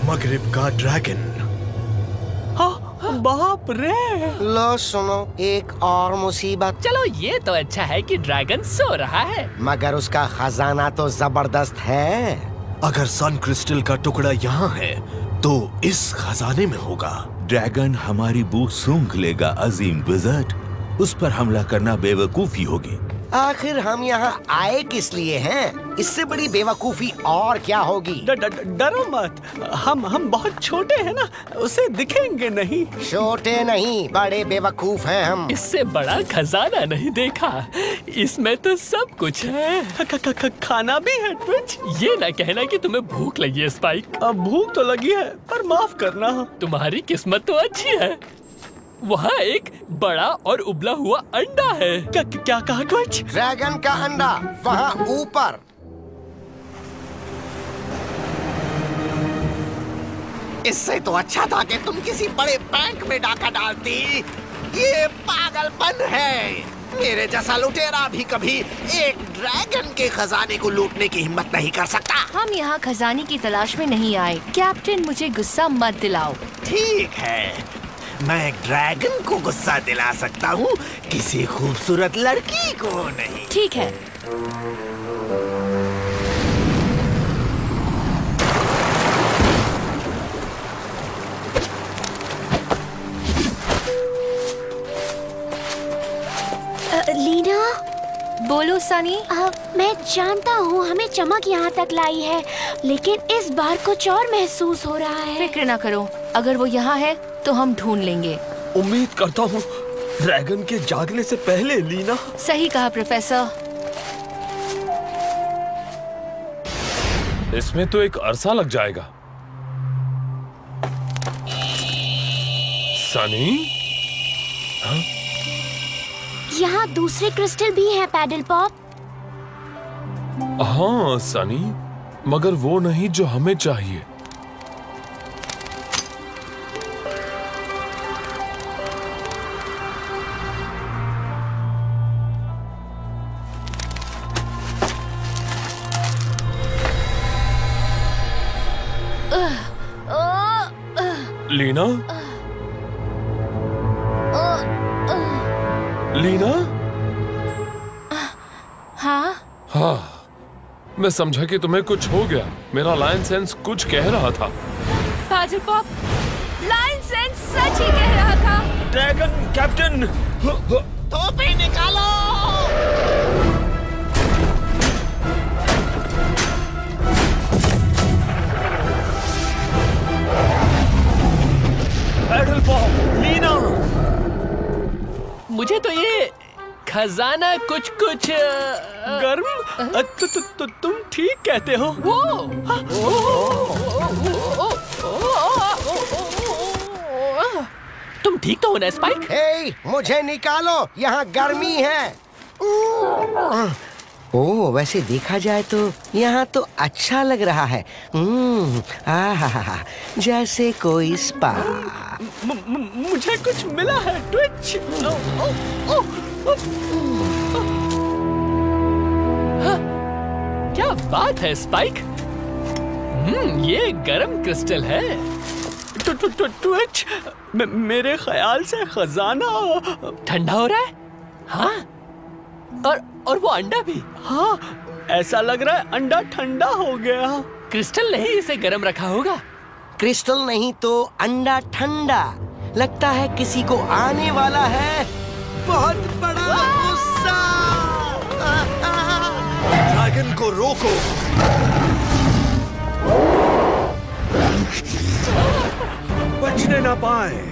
मगरिब का ड्रैगन। बाप रे। लो सुनो, एक और मुसीबत। चलो ये तो अच्छा है कि ड्रैगन सो रहा है, मगर उसका खजाना तो जबरदस्त है। अगर सन क्रिस्टल का टुकड़ा यहाँ है तो इस खजाने में होगा। ड्रैगन हमारी बू सूंघ लेगा अजीम विज़र्ड। उस पर हमला करना बेवकूफी होगी। आखिर हम यहाँ आए किस लिए हैं? इससे बड़ी बेवकूफी और क्या होगी? डरो मत, हम बहुत छोटे हैं ना, उसे दिखेंगे नहीं। छोटे नहीं, बड़े बेवकूफ हैं हम। इससे बड़ा खजाना नहीं देखा, इसमें तो सब कुछ है। खाना भी है ट्विच। ये ना कहना कि तुम्हें भूख लगी है स्पाइक। भूख तो लगी है, पर माफ करना। तुम्हारी किस्मत तो अच्छी है, वहाँ एक बड़ा और उबला हुआ अंडा है। क्या कहा ट्विच? ड्रैगन का अंडा वहाँ ऊपर। इससे तो अच्छा था कि तुम किसी बड़े बैंक में डाका डालती। ये पागलपन है। मेरे जैसा लुटेरा भी कभी एक ड्रैगन के खजाने को लूटने की हिम्मत नहीं कर सकता। हम यहाँ खजाने की तलाश में नहीं आए। कैप्टन, मुझे गुस्सा मत दिलाओ। ठीक है, मैं एक ड्रैगन को गुस्सा दिला सकता हूँ, किसी खूबसूरत लड़की को नहीं। ठीक है। लीना। बोलो सनी। मैं जानता हूँ हमें चमक यहाँ तक लाई है, लेकिन इस बार कुछ और महसूस हो रहा है। फिक्र ना करो, अगर वो यहाँ है तो हम ढूंढ लेंगे। उम्मीद करता हूँ ड्रैगन के जागने से पहले, लीना। सही कहा प्रोफेसर। इसमें तो एक अरसा लग जाएगा। सनी? हाँ? यहाँ दूसरे क्रिस्टल भी हैं, पैडल पॉप। हाँ सनी, मगर वो नहीं जो हमें चाहिए। लीना? लीना? हाँ? हाँ, मैं समझा कि तुम्हें कुछ हो गया। मेरा लाइन सेंस कुछ कह रहा था। पैडल पॉप, लाइन सेंस सच ही कह रहा था। ड्रैगन कैप्टन, टोपी निकालो। Paddle pop, Leena. मुझे तो ये खजाना कुछ गर्म। तुम ठीक कहते हो। तुम ठीक तो हो ना स्पाइक? हे, मुझे निकालो, यहाँ गर्मी है। ओह, वैसे देखा जाए तो यहाँ तो अच्छा लग रहा है। आहा, जैसे कोई स्पा। मुझे कुछ मिला है ट्विच। क्या बात है स्पाइक? ये गर्म क्रिस्टल है। ट्विच, मेरे ख्याल से खजाना ठंडा हो रहा है। हाँ, और वो अंडा भी। हाँ, ऐसा लग रहा है अंडा ठंडा हो गया। क्रिस्टल नहीं इसे गर्म रखा होगा। क्रिस्टल नहीं तो अंडा ठंडा। लगता है किसी को आने वाला है बहुत बड़ा गुस्सा। ड्रैगन को रोको। बचने ना पाए।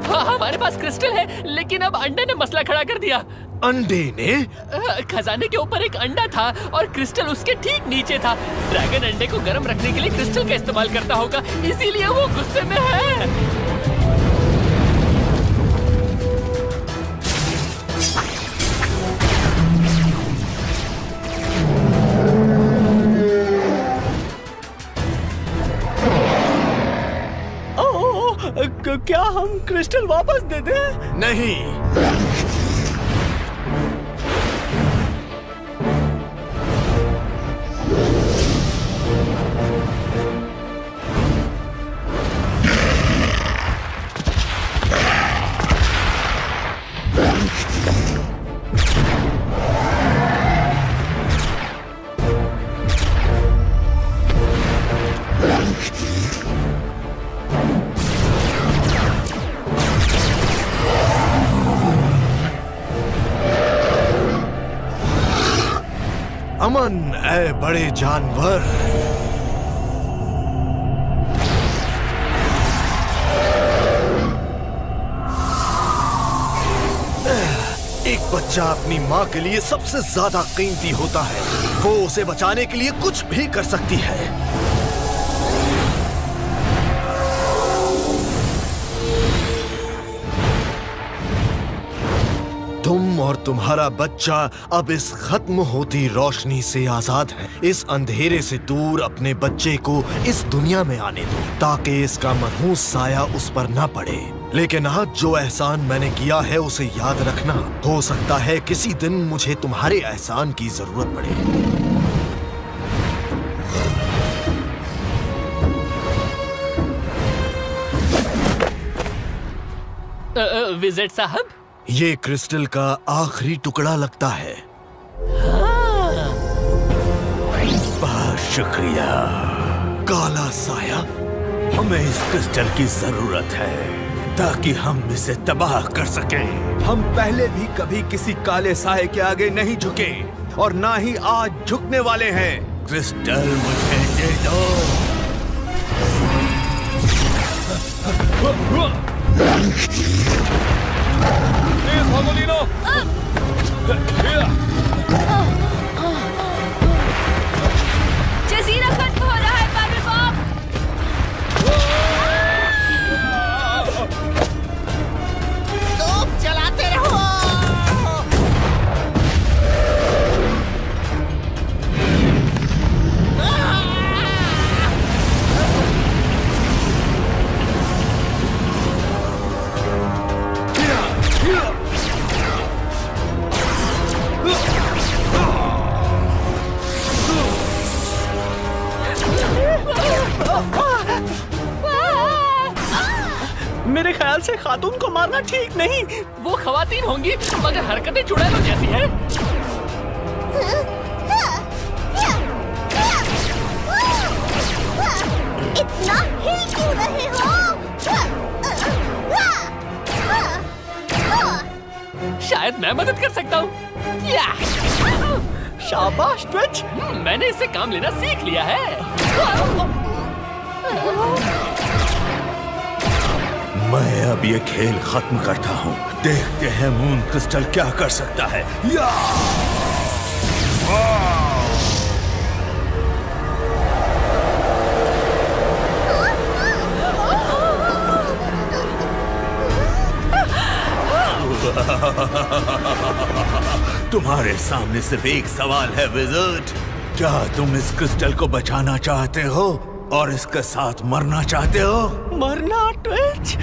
हाँ, हमारे पास क्रिस्टल है, लेकिन अब अंडे ने मसला खड़ा कर दिया। अंडे ने? खजाने के ऊपर एक अंडा था और क्रिस्टल उसके ठीक नीचे था। ड्रैगन अंडे को गर्म रखने के लिए क्रिस्टल का इस्तेमाल करता होगा, इसीलिए वो गुस्से में है। क्या हम क्रिस्टल वापस दे दें? नहीं। अमन ऐ बड़े जानवर। एक बच्चा अपनी माँ के लिए सबसे ज्यादा कीमती होता है। वो उसे बचाने के लिए कुछ भी कर सकती है। तुम और तुम्हारा बच्चा अब इस खत्म होती रोशनी से आजाद है। इस अंधेरे से दूर अपने बच्चे को इस दुनिया में आने दो, ताकि इसका मनहूस साया उस पर न पड़े। लेकिन आज जो एहसान मैंने किया है उसे याद रखना। हो सकता है किसी दिन मुझे तुम्हारे एहसान की जरूरत पड़े। विज़र्ड साहब, ये क्रिस्टल का आखिरी टुकड़ा लगता है। बहुत शुक्रिया काला साया। हमें इस क्रिस्टल की जरूरत है ताकि हम इसे तबाह कर सकें। हम पहले भी कभी किसी काले साए के आगे नहीं झुके और ना ही आज झुकने वाले हैं। क्रिस्टल मुझे दे दो। जजीरा खत्म हो रहा है बादल बॉब। तोप चलाते रहो। मेरे ख्याल से खातून को मारना ठीक नहीं। वो खवातीन होंगी मगर हरकतें चुड़ैलों जैसी हैं। इतना हिल क्यों रहे हो? शायद मैं मदद कर सकता हूँ। या शाबाश ट्विच, मैंने इससे काम लेना सीख लिया है। मैं अब ये खेल खत्म करता हूँ। देखते हैं मून क्रिस्टल क्या कर सकता है। या! तुम्हारे सामने सिर्फ एक सवाल है विज़र्ड। क्या तुम इस क्रिस्टल को बचाना चाहते हो और इसके साथ मरना चाहते हो? मरना ट्विच?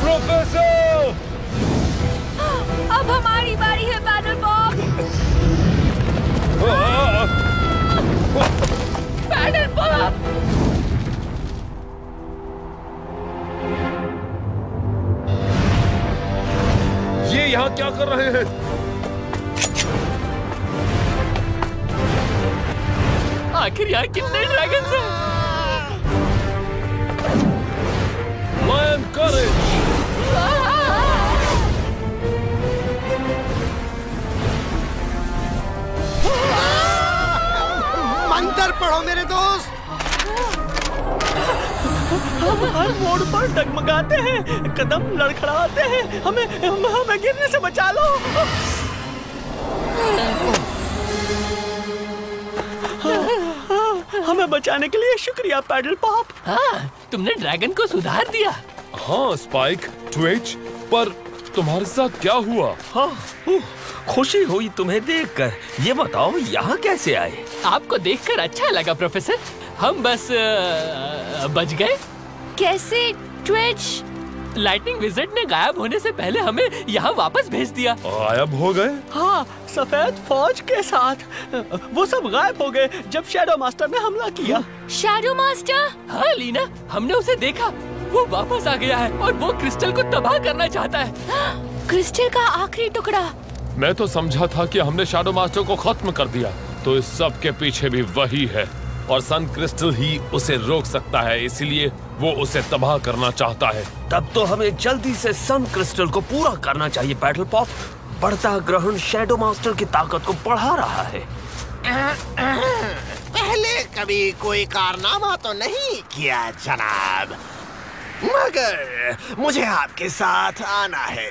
प्रोफेसर! अब हमारी बारी है बैटल बॉब। Battle Bob! ये यहाँ क्या कर रहे हैं? आखिर यहाँ कितने ड्रैगन्स हैं? Lion courage! इधर पढ़ो मेरे दोस्त। हम हर मोड़ पर डगमगाते हैं, कदम लड़खड़ाते हैं। हमें गिरने से बचा लो। हमें बचाने के लिए शुक्रिया पैडल पॉप। हाँ, तुमने ड्रैगन को सुधार दिया। हाँ स्पाइक, ट्विच, पर तुम्हारे साथ क्या हुआ? हाँ, खुशी हुई तुम्हें देखकर। ये बताओ यहाँ कैसे आए? आपको देखकर अच्छा लगा प्रोफेसर। हम बस बच गए। कैसे ट्विच? लाइटनिंग विज़र्ड ने गायब होने से पहले हमें यहाँ वापस भेज दिया। गायब हो गए? हाँ, सफेद फौज के साथ। वो सब गायब हो गए जब शैडो मास्टर ने हमला किया। Shadow master? हाँ लीना, हमने उसे देखा। वो वापस आ गया है और वो क्रिस्टल को तबाह करना चाहता है। क्रिस्टल का आखिरी टुकड़ा। मैं तो समझा था कि हमने शैडो मास्टर को खत्म कर दिया, तो इस सब के पीछे भी वही है और सन क्रिस्टल ही उसे रोक सकता है, इसलिए वो उसे तबाह करना चाहता है। तब तो हमें जल्दी से सन क्रिस्टल को पूरा करना चाहिए पैडल पॉप। बढ़ता ग्रहण शैडो मास्टर की ताकत को बढ़ा रहा है। पहले कभी कोई कारनामा तो नहीं किया जनाब, मगर मुझे आपके साथ आना है।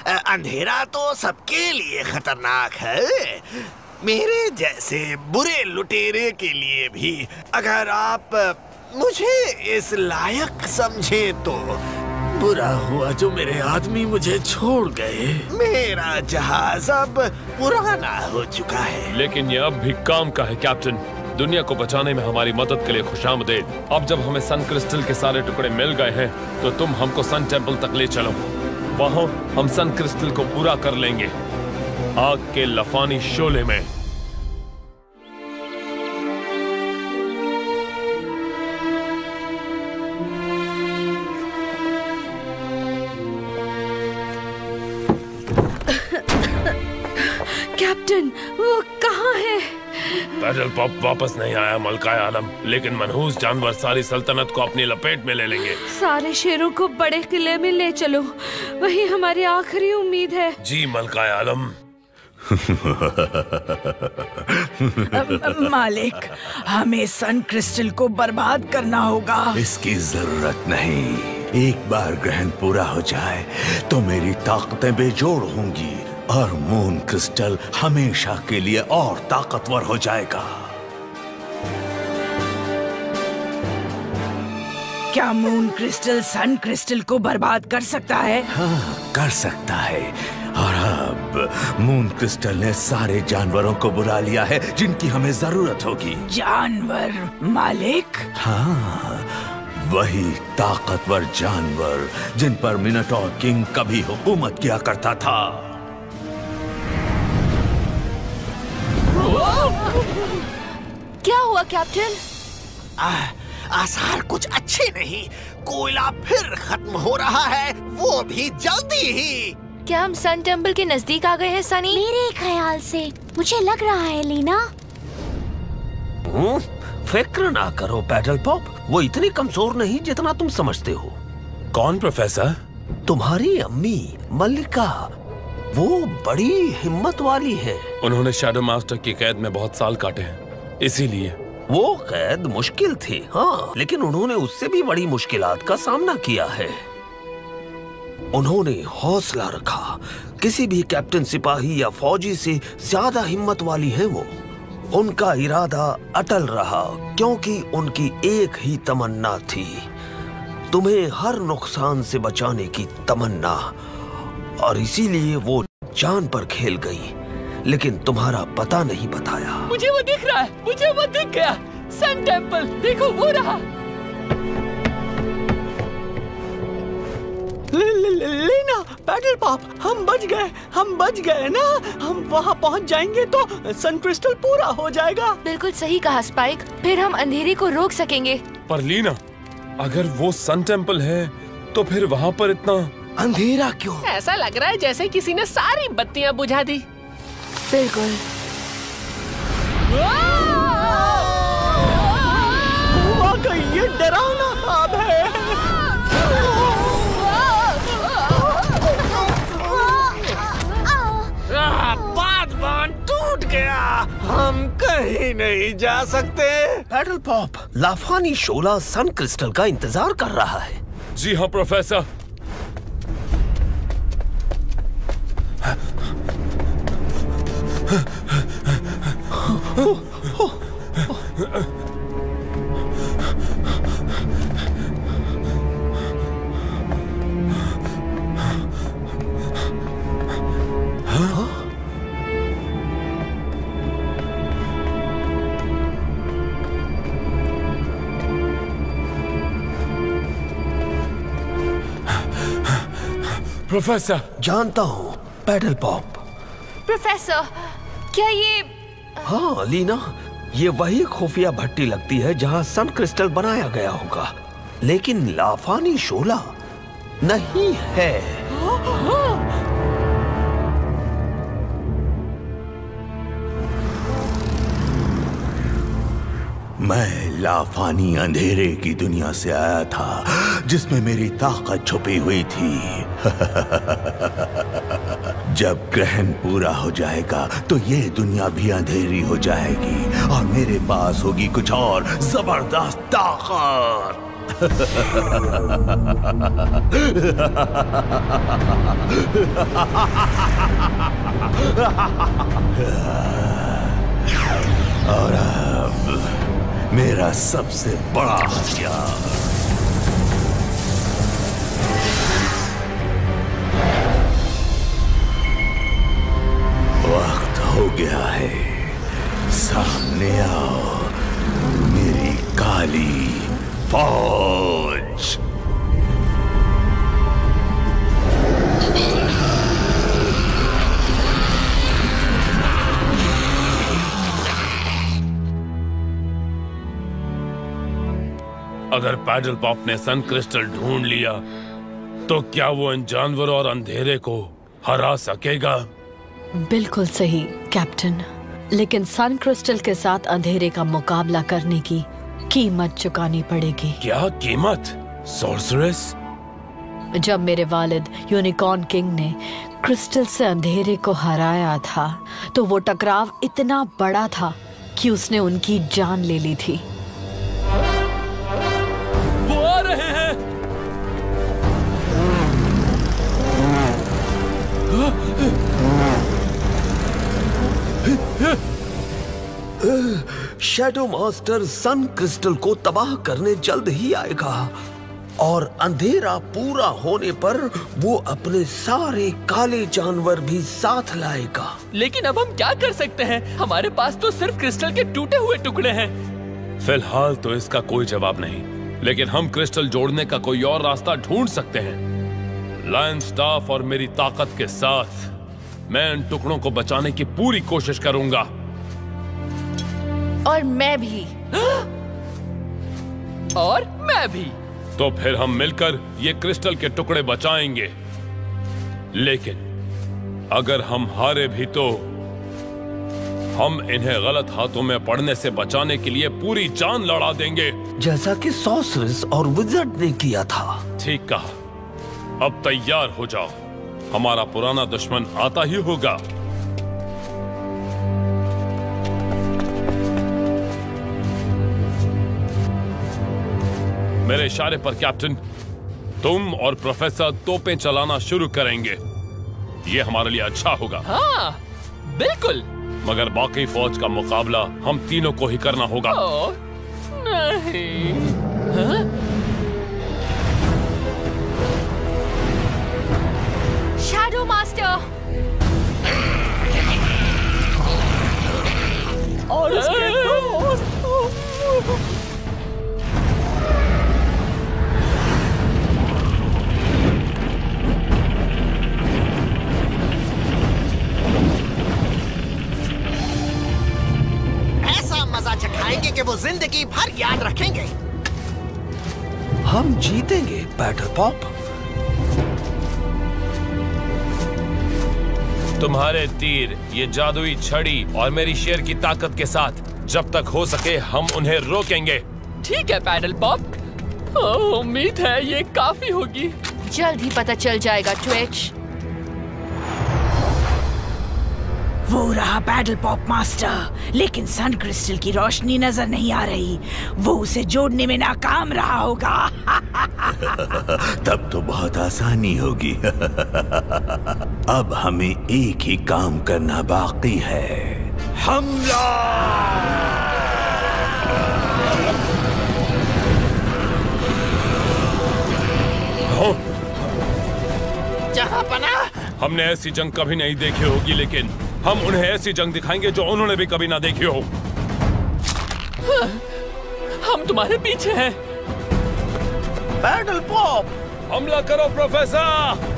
अंधेरा तो सबके लिए खतरनाक है, मेरे जैसे बुरे लुटेरे के लिए भी। अगर आप मुझे इस लायक समझे तो बुरा हुआ जो मेरे आदमी मुझे छोड़ गए। मेरा जहाज अब पुराना हो चुका है। लेकिन ये अब भी काम का है कैप्टन। दुनिया को बचाने में हमारी मदद के लिए खुशामदीद। अब जब हमें सन क्रिस्टल के सारे टुकड़े मिल गए हैं, तो तुम हमको सन टेम्पल तक ले चलो। वहाँ हम सन क्रिस्टल को पूरा कर लेंगे, आग के लफानी शोले में। कैप्टन, वो कहाँ है? पैडल पॉप वापस नहीं आया मलकाए आलम, लेकिन मनहूस जानवर सारी सल्तनत को अपनी लपेट में ले लेंगे। सारे शेरों को बड़े किले में ले चलो, वही हमारी आखिरी उम्मीद है। जी मलकाए आलम। मालिक, हमें सन क्रिस्टल को बर्बाद करना होगा। इसकी जरूरत नहीं। एक बार ग्रहण पूरा हो जाए तो मेरी ताकतें बेजोड़ होंगी और मून क्रिस्टल हमेशा के लिए और ताकतवर हो जाएगा। क्या मून क्रिस्टल सन क्रिस्टल को बर्बाद कर सकता है? हाँ, कर सकता है। और अब मून क्रिस्टल ने सारे जानवरों को बुला लिया है जिनकी हमें जरूरत होगी। जानवर मालिक? हाँ, वही ताकतवर जानवर जिन पर मिनोटॉर किंग कभी हुकूमत किया करता था। क्या हुआ कैप्टन? आसार कुछ अच्छे नहीं। कोयला फिर खत्म हो रहा है, वो भी जल्दी ही। क्या हम सन टेम्पल के नजदीक आ गए हैं सनी? मेरे ख्याल से मुझे लग रहा है लीना। फिक्र ना करो पैडल पॉप, वो इतनी कमजोर नहीं जितना तुम समझते हो। कौन प्रोफेसर? तुम्हारी अम्मी मल्लिका, वो बड़ी हिम्मत वाली है। उन्होंने शैडो मास्टर की कैद में बहुत साल काटे हैं, इसीलिए। वो कैद मुश्किल थी, हाँ, लेकिन उन्होंने उससे भी बड़ी मुश्किलात का सामना किया है। उन्होंने हौसला रखा। किसी भी कैप्टन, सिपाही या फौजी से ज्यादा हिम्मत वाली है वो। उनका इरादा अटल रहा क्योंकि उनकी एक ही तमन्ना थी, तुम्हें हर नुकसान से बचाने की तमन्ना। और इसीलिए वो जान पर खेल गई, लेकिन तुम्हारा पता नहीं बताया। मुझे वो दिख रहा है, मुझे वो दिख गया। सन टेम्पल, देखो वो रहा। लेना, पैडल पॉप, हम बच गए ना। हम वहाँ पहुँच जाएंगे तो सन क्रिस्टल पूरा हो जाएगा। बिल्कुल सही कहा स्पाइक, फिर हम अंधेरे को रोक सकेंगे। पर लीना, अगर वो सन टेम्पल है तो फिर वहाँ पर इतना अंधेरा क्यों? ऐसा लग रहा है जैसे किसी ने सारी बत्तियां बुझा दी। बिल्कुल। वाकई ये डरावना ख्वाब है। बादबान टूट गया, हम कहीं कहीं नहीं जा सकते? पैडल पॉप, लाफानी शोला सन क्रिस्टल का इंतजार कर रहा है। जी हाँ प्रोफेसर। प्रोफेसर। जानता हूँ पैडल पॉप। प्रोफेसर, क्या ये? हाँ लीना, ये वही खुफिया भट्टी लगती है जहाँ सन क्रिस्टल बनाया गया होगा, लेकिन लाफानी शोला नहीं है। मैं लाफानी अंधेरे की दुनिया से आया था जिसमें मेरी ताकत छुपी हुई थी। जब ग्रहण पूरा हो जाएगा तो ये दुनिया भी अंधेरी हो जाएगी और मेरे पास होगी कुछ और जबरदस्त ताकत। और अब मेरा सबसे बड़ा हथियार, वक्त हो गया है, सामने आओ मेरी काली फौज। अगर पैडल पॉप ने सन क्रिस्टल ढूंढ लिया तो क्या वो इन जानवरों और अंधेरे को हरा सकेगा? बिल्कुल सही कैप्टन, लेकिन सन क्रिस्टल के साथ अंधेरे का मुकाबला करने की कीमत चुकानी पड़ेगी। क्या कीमत? सॉर्सरेस? जब मेरे वालिद यूनिकॉर्न किंग ने क्रिस्टल से अंधेरे को हराया था तो वो टकराव इतना बड़ा था कि उसने उनकी जान ले ली थी। वो आ रहे हैं। शैडो मास्टर सन क्रिस्टल को तबाह करने जल्द ही आएगा और अंधेरा पूरा होने पर वो अपने सारे काले जानवर भी साथ लाएगा। लेकिन अब हम क्या कर सकते हैं? हमारे पास तो सिर्फ क्रिस्टल के टूटे हुए टुकड़े हैं। फिलहाल तो इसका कोई जवाब नहीं, लेकिन हम क्रिस्टल जोड़ने का कोई और रास्ता ढूंढ सकते हैं। लायन स्टाफ और मेरी ताकत के साथ मैं इन टुकड़ों को बचाने की पूरी कोशिश करूंगा। और मैं भी। और मैं भी। तो फिर हम मिलकर ये क्रिस्टल के टुकड़े बचाएंगे। लेकिन अगर हम हारे भी तो हम इन्हें गलत हाथों में पड़ने से बचाने के लिए पूरी जान लड़ा देंगे, जैसा कि सॉर्सरेस और विज़र्ड ने किया था। ठीक कहा। अब तैयार हो जाओ, हमारा पुराना दुश्मन आता ही होगा। मेरे इशारे पर कैप्टन, तुम और प्रोफेसर तोपें चलाना शुरू करेंगे। ये हमारे लिए अच्छा होगा। हाँ, बिल्कुल। मगर बाकी फौज का मुकाबला हम तीनों को ही करना होगा। नहीं। हाँ? शैडो मास्टर और उसके दोस्त। ऐसा मजा चखाएंगे कि वो जिंदगी भर याद रखेंगे। हम जीतेंगे पैडल पॉप। तुम्हारे तीर, ये जादुई छड़ी और मेरी शेर की ताकत के साथ जब तक हो सके हम उन्हें रोकेंगे। ठीक है पैडल पॉप, उम्मीद है ये काफी होगी। जल्द ही पता चल जाएगा ट्विच। वो रहा बैटल पॉप मास्टर, लेकिन सन क्रिस्टल की रोशनी नजर नहीं आ रही। वो उसे जोड़ने में नाकाम रहा होगा। तब तो बहुत आसानी होगी। अब हमें एक ही काम करना बाकी है, हमला। जहांपना, हमने ऐसी जंग कभी नहीं देखी होगी, लेकिन हम उन्हें ऐसी जंग दिखाएंगे जो उन्होंने भी कभी ना देखी हो। हम तुम्हारे पीछे हैं। बैटल पॉप, हमला करो प्रोफेसर।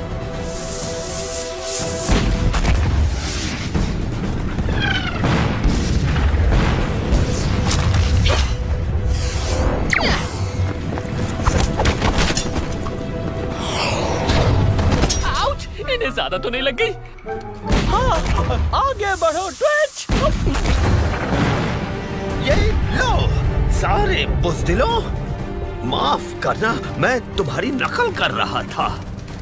इन्हें ज्यादा तो नहीं लग गई? हाँ, आगे बढ़ो ट्विच। ये लो सारे बुज़दिलों, माफ करना, मैं तुम्हारी नकल कर रहा था।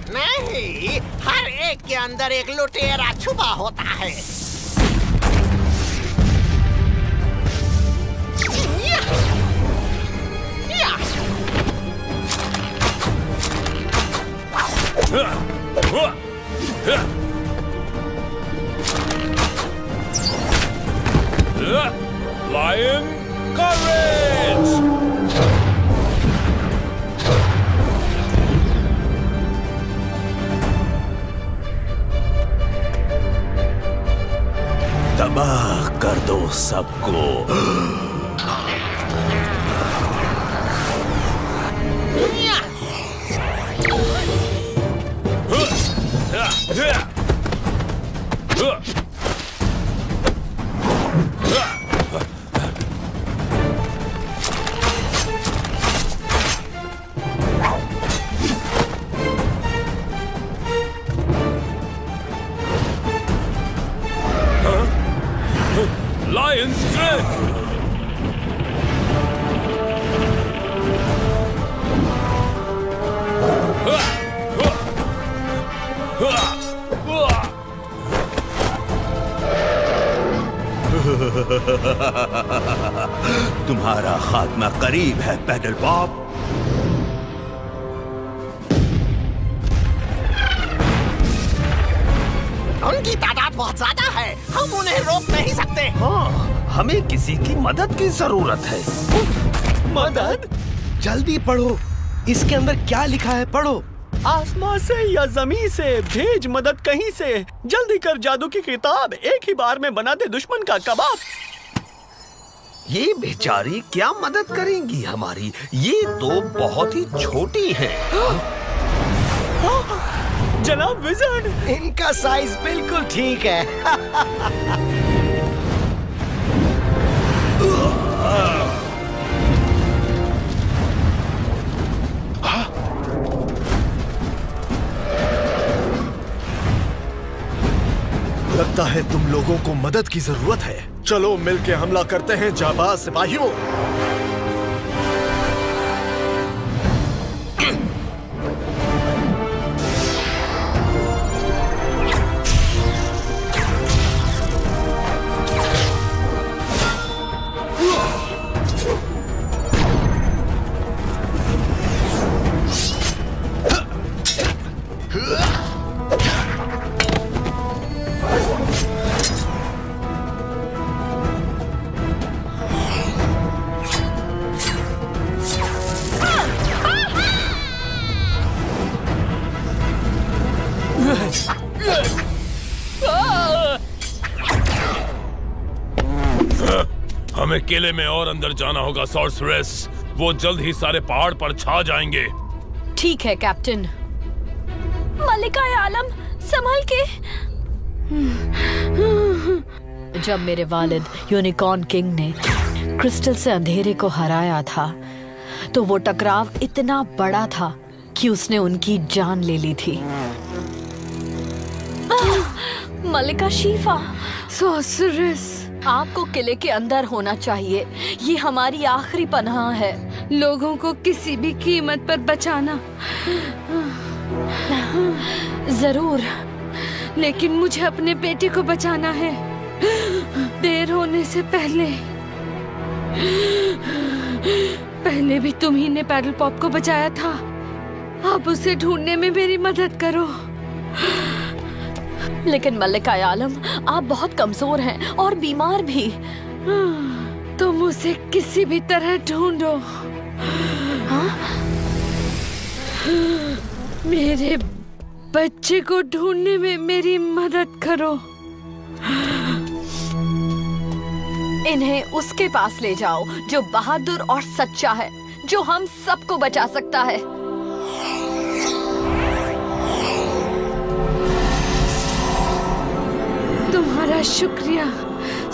नहीं, हर एक के अंदर एक लुटेरा छुपा होता है। Lion courage! तबाह कर दो सबको। Lion's strength! तुम्हारा खात्मा करीब है बैटल पॉप। उनकी तादाद बहुत ज्यादा है, हम उन्हें रोक नहीं सकते। हाँ, हमें किसी की मदद की जरूरत है। मदद? जल्दी पढ़ो, इसके अंदर क्या लिखा है, पढ़ो। आसमां से या जमीन से भेज मदद कहीं से, जल्दी कर जादू की किताब, एक ही बार में बना दे दुश्मन का कबाब। ये बेचारी क्या मदद करेंगी हमारी, ये तो बहुत ही छोटी है। जनाब विज़र्ड, इनका साइज बिल्कुल ठीक है। लगता है तुम लोगों को मदद की जरूरत है। चलो मिलके हमला करते हैं जाबाज सिपाहियों। हमें किले में और अंदर जाना होगा सॉर्सरेस। वो जल्द ही सारे पहाड़ पर छा जाएंगे। ठीक है कैप्टन। मलिका आलम, संभल के। जब मेरे वालिद यूनिकॉर्न किंग ने क्रिस्टल से अंधेरे को हराया था, तो वो टकराव इतना बड़ा था कि उसने उनकी जान ले ली थी। मलिका शीफा, सॉर्सरेस, आपको किले के अंदर होना चाहिए। ये हमारी आखिरी पनाह है। लोगों को किसी भी कीमत पर बचाना। जरूर, लेकिन मुझे अपने बेटे को बचाना है। देर होने से पहले भी तुम ही ने पैडल पॉप को बचाया था। अब उसे ढूंढने में मेरी मदद करो। लेकिन मल्लिका आलम, आप बहुत कमजोर हैं और बीमार भी। तुम उसे किसी भी तरह ढूंढो। हाँ? मेरे बच्चे को ढूंढने में मेरी मदद करो। इन्हें उसके पास ले जाओ जो बहादुर और सच्चा है, जो हम सबको बचा सकता है। तुम्हारा शुक्रिया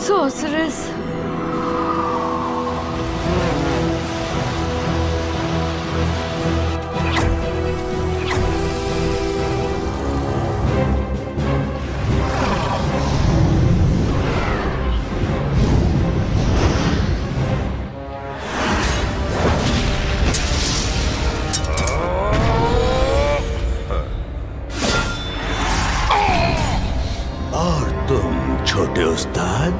सॉर्सरेस। छोटे उस्ताद,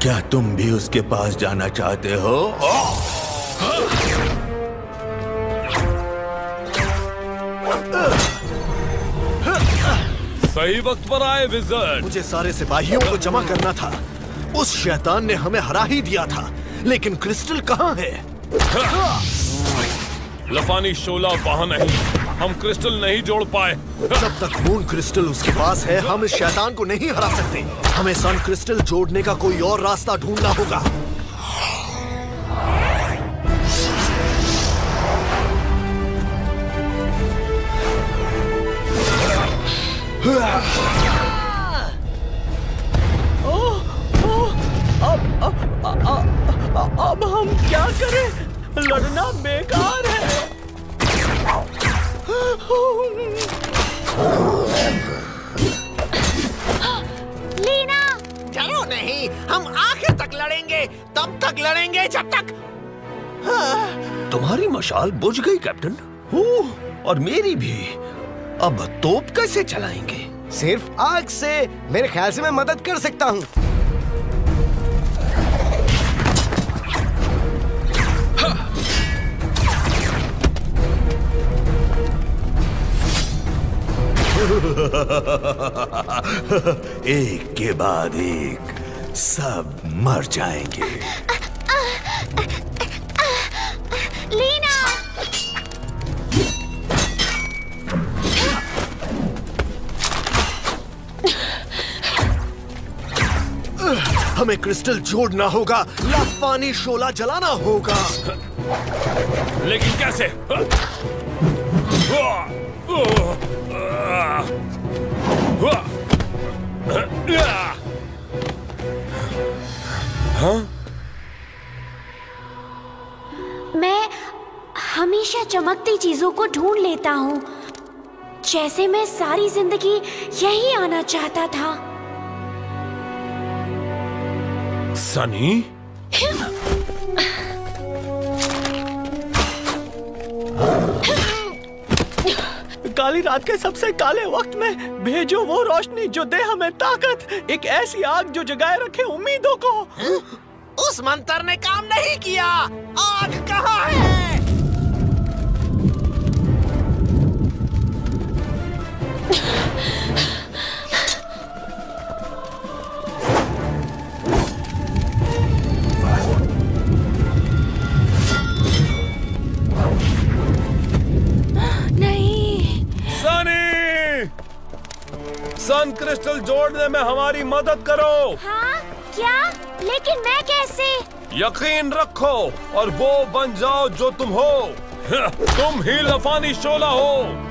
क्या तुम भी उसके पास जाना चाहते हो? सही वक्त पर आए विज़र्ड। मुझे सारे सिपाहियों को जमा करना था। उस शैतान ने हमें हरा ही दिया था, लेकिन क्रिस्टल कहाँ है? लफानी शोला वहाँ नहीं। हम क्रिस्टल नहीं जोड़ पाए। जब तक मून क्रिस्टल उसके पास है, हम इस शैतान को नहीं हरा सकते। हमें सन क्रिस्टल जोड़ने का कोई और रास्ता ढूंढना होगा। अब हम क्या करें? लड़ना बेकार है। लीना, डरो नहीं, हम आखिर तक लड़ेंगे। तब तक लड़ेंगे जब तक। तुम्हारी मशाल बुझ गई कैप्टन। और मेरी भी। अब तोप कैसे चलाएंगे? सिर्फ आग से। मेरे ख्याल से मैं मदद कर सकता हूँ। एक के बाद एक सब मर जाएंगे। लीना! हमें क्रिस्टल जोड़ना होगा, लफानी शोला जलाना होगा। लेकिन कैसे? हाँ? मैं हमेशा चमकती चीजों को ढूंढ लेता हूँ, जैसे मैं सारी जिंदगी यही आना चाहता था। सनी? काली रात के सबसे काले वक्त में भेजो वो रोशनी जो दे हमें ताकत, एक ऐसी आग जो जगाए रखे उम्मीदों को। उस मंत्र ने काम नहीं किया। आग कहाँ है? सन क्रिस्टल जोड़ने में हमारी मदद करो। हाँ? क्या? लेकिन मैं कैसे? यकीन रखो और वो बन जाओ जो तुम हो। तुम ही लफानी शोला हो।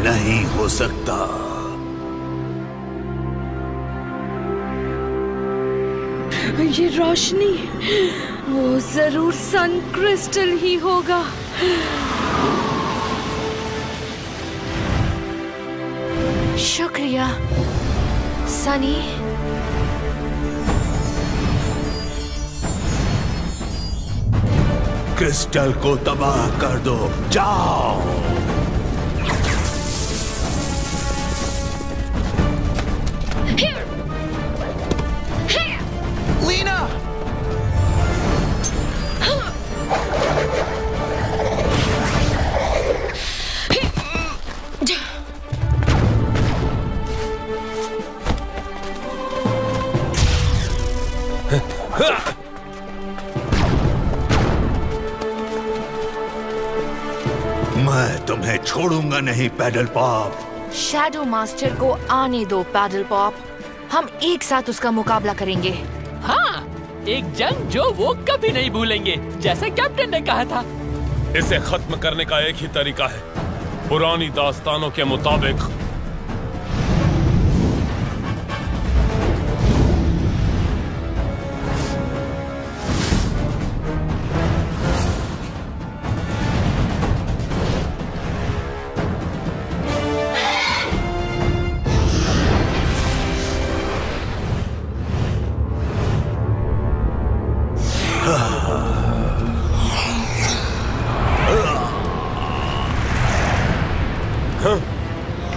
नहीं हो सकता। ये रोशनी, वो जरूर सन क्रिस्टल ही होगा। शुक्रिया सनी। क्रिस्टल को तबाह कर दो, जाओ। लीना! मैं तुम्हें छोड़ूंगा नहीं पैडल पॉप। शैडो मास्टर को आने दो पैडल पॉप, हम एक साथ उसका मुकाबला करेंगे। हाँ, एक जंग जो वो कभी नहीं भूलेंगे, जैसे कैप्टन ने कहा था। इसे खत्म करने का एक ही तरीका है, पुरानी दास्तानों के मुताबिक।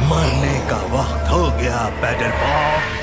मरने का वक्त हो गया पैडल पॉप।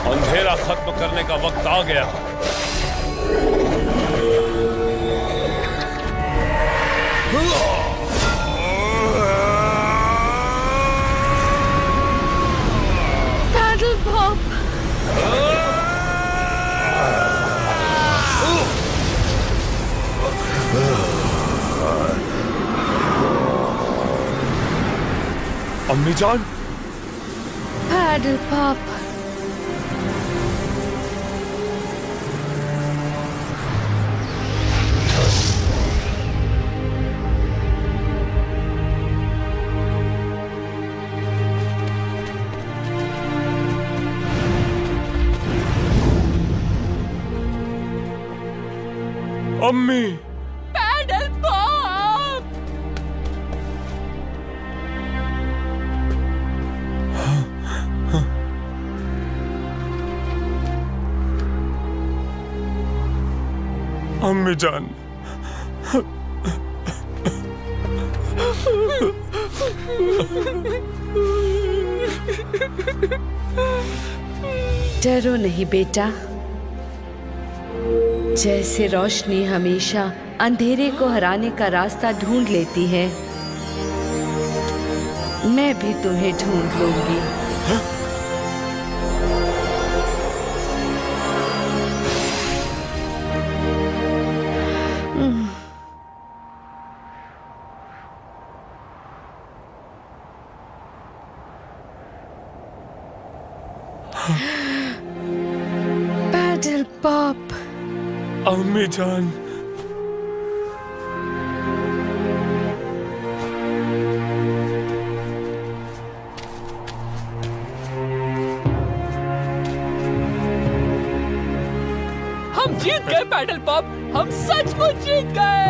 अंधेरा खत्म करने का वक्त आ गया। Paddle pop. अम्मी जान। Paddle pop. अम्मी। Paddle pop. अम्मी जान। डरो नहीं बेटा, जैसे रोशनी हमेशा अंधेरे को हराने का रास्ता ढूंढ लेती है, मैं भी तुम्हें ढूंढ लूंगी। Paddle pop. अम्मी जान। हम जीत गए पैडल पॉप, हम सचमुच जीत गए।